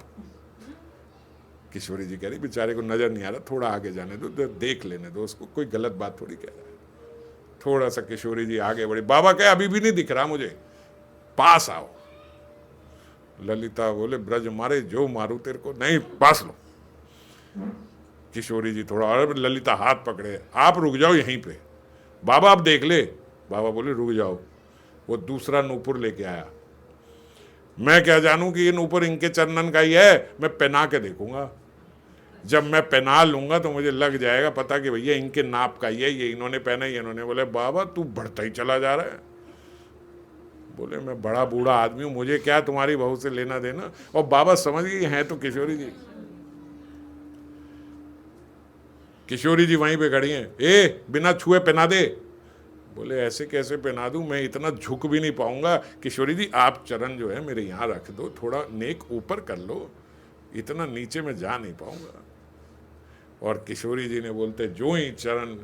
किशोरी जी कह रही बेचारे को नजर नहीं आ रहा, थोड़ा आगे जाने दो, देख लेने दो उसको, कोई गलत बात थोड़ी कह रहा है। थोड़ा सा किशोरी जी आगे बढ़ी, बाबा कहे अभी भी नहीं दिख रहा मुझे, पास आओ। ललिता बोले ब्रज मारे जो मारू तेरे को, नहीं पास लो। किशोरी जी थोड़ा, और ललिता हाथ पकड़े, आप रुक जाओ यहीं पे, बाबा आप देख ले। बाबा बोले रुक जाओ। वो दूसरा नूपुर लेके आया। मैं क्या जानूं कि ये नूपुर इनके चरणन का ही है, मैं पहना के देखूंगा, जब मैं पहना लूंगा तो मुझे लग जाएगा पता कि भैया इनके नाप का ही है, ये इन्होंने पहना ही इन्होंने। बोले बाबा तू बढ़ता ही चला जा रहा है। बोले मैं बड़ा बूढ़ा आदमी हूं, मुझे क्या तुम्हारी बहू से लेना देना। और बाबा समझ गई हैं तो किशोरी जी। किशोरी जी वहीं पे खड़ी हैं, ए बिना छुए पहना दे। बोले ऐसे कैसे पहना दूं, मैं इतना झुक भी नहीं पाऊंगा। किशोरी जी आप चरण जो है मेरे यहाँ रख दो, थोड़ा नेक ऊपर कर लो, इतना नीचे में जा नहीं पाऊंगा। और किशोरी जी ने बोलते जो ही चरण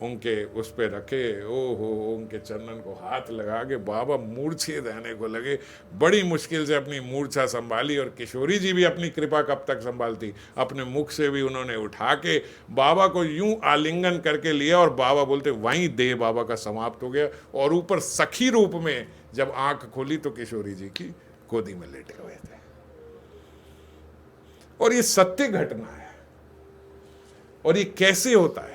उनके उस पे रखे, ओ हो उनके चरणन को हाथ लगा के बाबा मूर्छित रहने को लगे। बड़ी मुश्किल से अपनी मूर्छा संभाली, और किशोरी जी भी अपनी कृपा कब तक संभालती, अपने मुख से भी उन्होंने उठा के बाबा को यूं आलिंगन करके लिया, और बाबा बोलते वहीं देह बाबा का समाप्त हो गया। और ऊपर सखी रूप में जब आंख खोली तो किशोरी जी की गोदी में लेटे हुए थे। और ये सत्य घटना है। और ये कैसे होता है?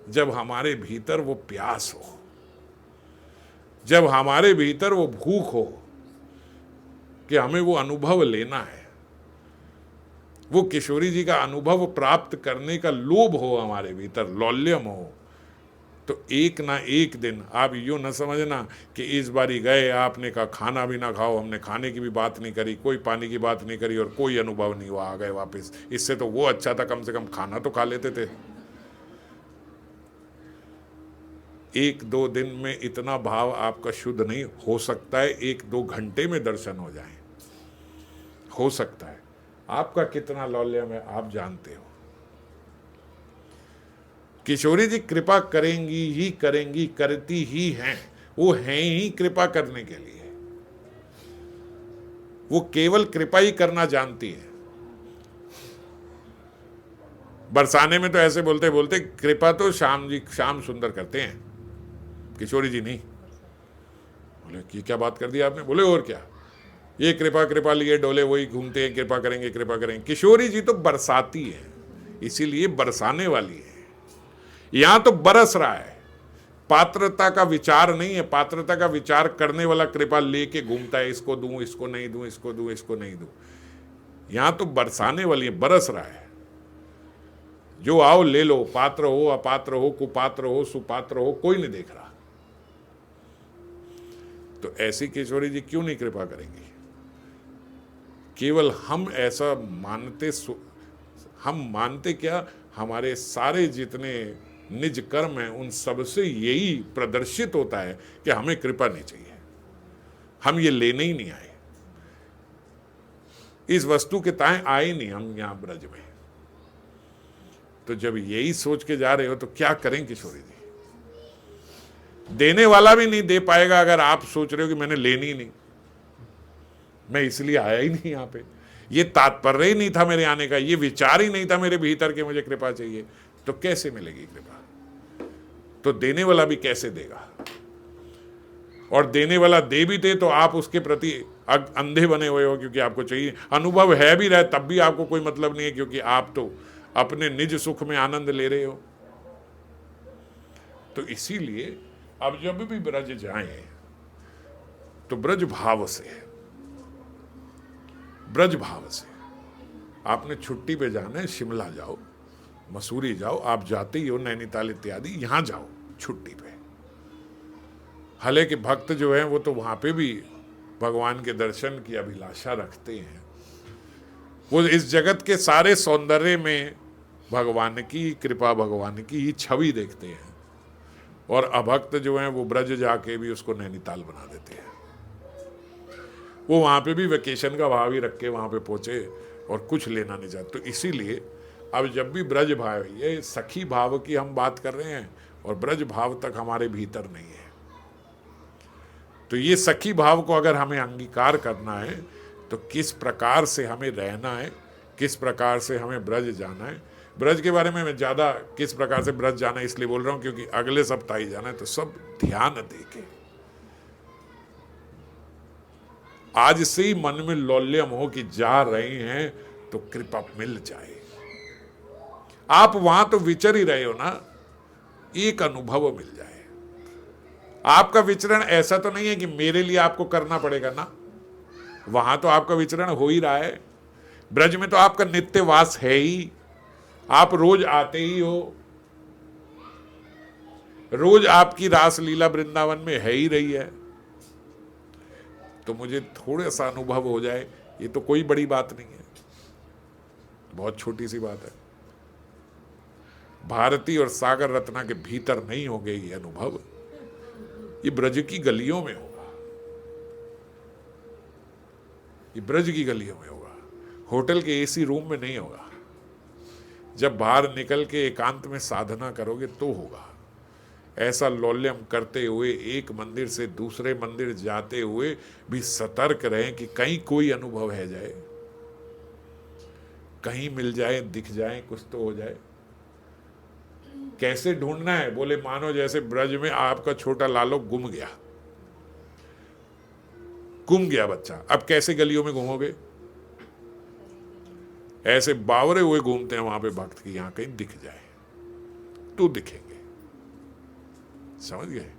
जब हमारे भीतर वो प्यास हो, जब हमारे भीतर वो भूख हो कि हमें वो अनुभव लेना है, वो किशोरी जी का अनुभव प्राप्त करने का लोभ हो हमारे भीतर, लौल्यम हो, तो एक ना एक दिन आप यूँ न समझना कि इस बारी गए, आपने कहा खाना भी ना खाओ, हमने खाने की भी बात नहीं करी, कोई पानी की बात नहीं करी और कोई अनुभव नहीं हुआ, आ गए वापस। इससे तो वो अच्छा था, कम से कम खाना तो खा लेते थे। एक दो दिन में इतना भाव आपका शुद्ध नहीं हो सकता है, एक दो घंटे में दर्शन हो जाए, हो सकता है। आपका कितना लौल्यम है आप जानते हो। किशोरी जी कृपा करेंगी ही करेंगी, करती ही हैं, वो हैं ही कृपा करने के लिए, वो केवल कृपा ही करना जानती है। बरसाने में तो ऐसे बोलते बोलते कृपा तो श्याम सुंदर करते हैं, किशोरी जी नहीं। बोले कि क्या बात कर दी आपने? बोले और क्या, ये कृपा कृपा लिए डोले वही घूमते हैं, कृपा करेंगे कृपा करेंगे। किशोरी जी तो बरसाती है, इसीलिए बरसाने वाली है। यहां तो बरस रहा है, पात्रता का विचार नहीं है। पात्रता का विचार करने वाला कृपा लेके घूमता है, इसको दूं, इसको नहीं दूं, इसको दूं, इसको नहीं दूं। यहां तो बरसाने वाली है, बरस रहा है। जो आओ ले लो, पात्र हो अपात्र हो, कुपात्र हो सुपात्र हो, कोई नहीं देख रहा। तो ऐसी किशोरी जी क्यों नहीं कृपा करेंगी? केवल हम ऐसा मानते, हम मानते क्या, हमारे सारे जितने निज कर्म हैं उन सबसे यही प्रदर्शित होता है कि हमें कृपा नहीं चाहिए, हम ये लेने ही नहीं आए, इस वस्तु के ताए आए नहीं हम यहां ब्रज में। तो जब यही सोच के जा रहे हो तो क्या करें किशोरी जी? देने वाला भी नहीं दे पाएगा अगर आप सोच रहे हो कि मैंने लेनी ही नहीं, मैं इसलिए आया ही नहीं यहाँ पे, ये तात्पर्य ही नहीं था मेरे आने का, ये विचार ही नहीं था मेरे भीतर के मुझे कृपा चाहिए, तो कैसे मिलेगी कृपा? तो देने वाला भी कैसे देगा? और देने वाला दे भी दे तो आप उसके प्रति अंधे बने हुए हो, क्योंकि आपको चाहिए। अनुभव है भी रहे तब भी आपको कोई मतलब नहीं है, क्योंकि आप तो अपने निज सुख में आनंद ले रहे हो। तो इसीलिए अब जब भी ब्रज जाएं तो ब्रज भाव से, ब्रज भाव से। आपने छुट्टी पे जाना है, शिमला जाओ, मसूरी जाओ, आप जाते ही हो नैनीताल इत्यादि, यहां जाओ छुट्टी पे। हालांकि भक्त जो हैं वो तो वहां पे भी भगवान के दर्शन की अभिलाषा रखते हैं, वो इस जगत के सारे सौंदर्य में भगवान की कृपा, भगवान की ही छवि देखते हैं। और अभक्त जो हैं वो ब्रज जाके भी उसको नैनीताल बना देते हैं। वो वहाँ पे भी वेकेशन का भाव ही रख के वहाँ पे पहुँचे और कुछ लेना नहीं चाहते। तो इसीलिए अब जब भी ब्रज भाव, ये सखी भाव की हम बात कर रहे हैं और ब्रज भाव तक हमारे भीतर नहीं है, तो ये सखी भाव को अगर हमें अंगीकार करना है तो किस प्रकार से हमें रहना है, किस प्रकार से हमें ब्रज जाना है। ब्रज के बारे में मैं ज़्यादा किस प्रकार से ब्रज जाना है इसलिए बोल रहा हूँ क्योंकि अगले सप्ताह ही जाना है, तो सब ध्यान देके आज से ही मन में लौल्यम हो कि जा रहे हैं तो कृपा मिल जाए। आप वहां तो विचर ही रहे हो ना, एक अनुभव मिल जाए। आपका विचरण ऐसा तो नहीं है कि मेरे लिए आपको करना पड़ेगा ना, वहां तो आपका विचरण हो ही रहा है। ब्रज में तो आपका नित्य वास है ही, आप रोज आते ही हो, रोज आपकी रासलीला वृंदावन में है ही रही है। तो मुझे थोड़ा सा अनुभव हो जाए, ये तो कोई बड़ी बात नहीं है, बहुत छोटी सी बात है। भारती और सागर रत्ना के भीतर नहीं होंगे ये अनुभव, ये ब्रज की गलियों में होगा, ये ब्रज की गलियों में होगा, होटल के एसी रूम में नहीं होगा। जब बाहर निकल के एकांत में साधना करोगे तो होगा। ऐसा लौल्यम करते हुए एक मंदिर से दूसरे मंदिर जाते हुए भी सतर्क रहें कि कहीं कोई अनुभव है जाए, कहीं मिल जाए, दिख जाए, कुछ तो हो जाए। कैसे ढूंढना है? बोले मानो जैसे ब्रज में आपका छोटा लालो गुम गया, गुम गया बच्चा, अब कैसे गलियों में घूमोगे? ऐसे बावरे हुए घूमते हैं वहां पे भक्त की, यहां कहीं दिख जाए तो दिखेंगे, समझ गए?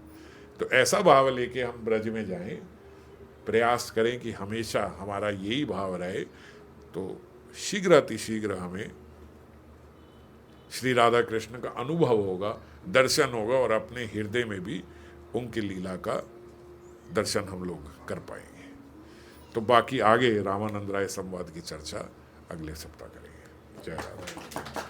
तो ऐसा भाव लेके हम ब्रज में जाएं, प्रयास करें कि हमेशा हमारा यही भाव रहे। तो शीघ्र अतिशीघ्र हमें श्री राधा कृष्ण का अनुभव होगा, दर्शन होगा, और अपने हृदय में भी उनकी लीला का दर्शन हम लोग कर पाएंगे। तो बाकी आगे रामानंद राय संवाद की चर्चा अगले सप्ताह करेंगे। जय राधा।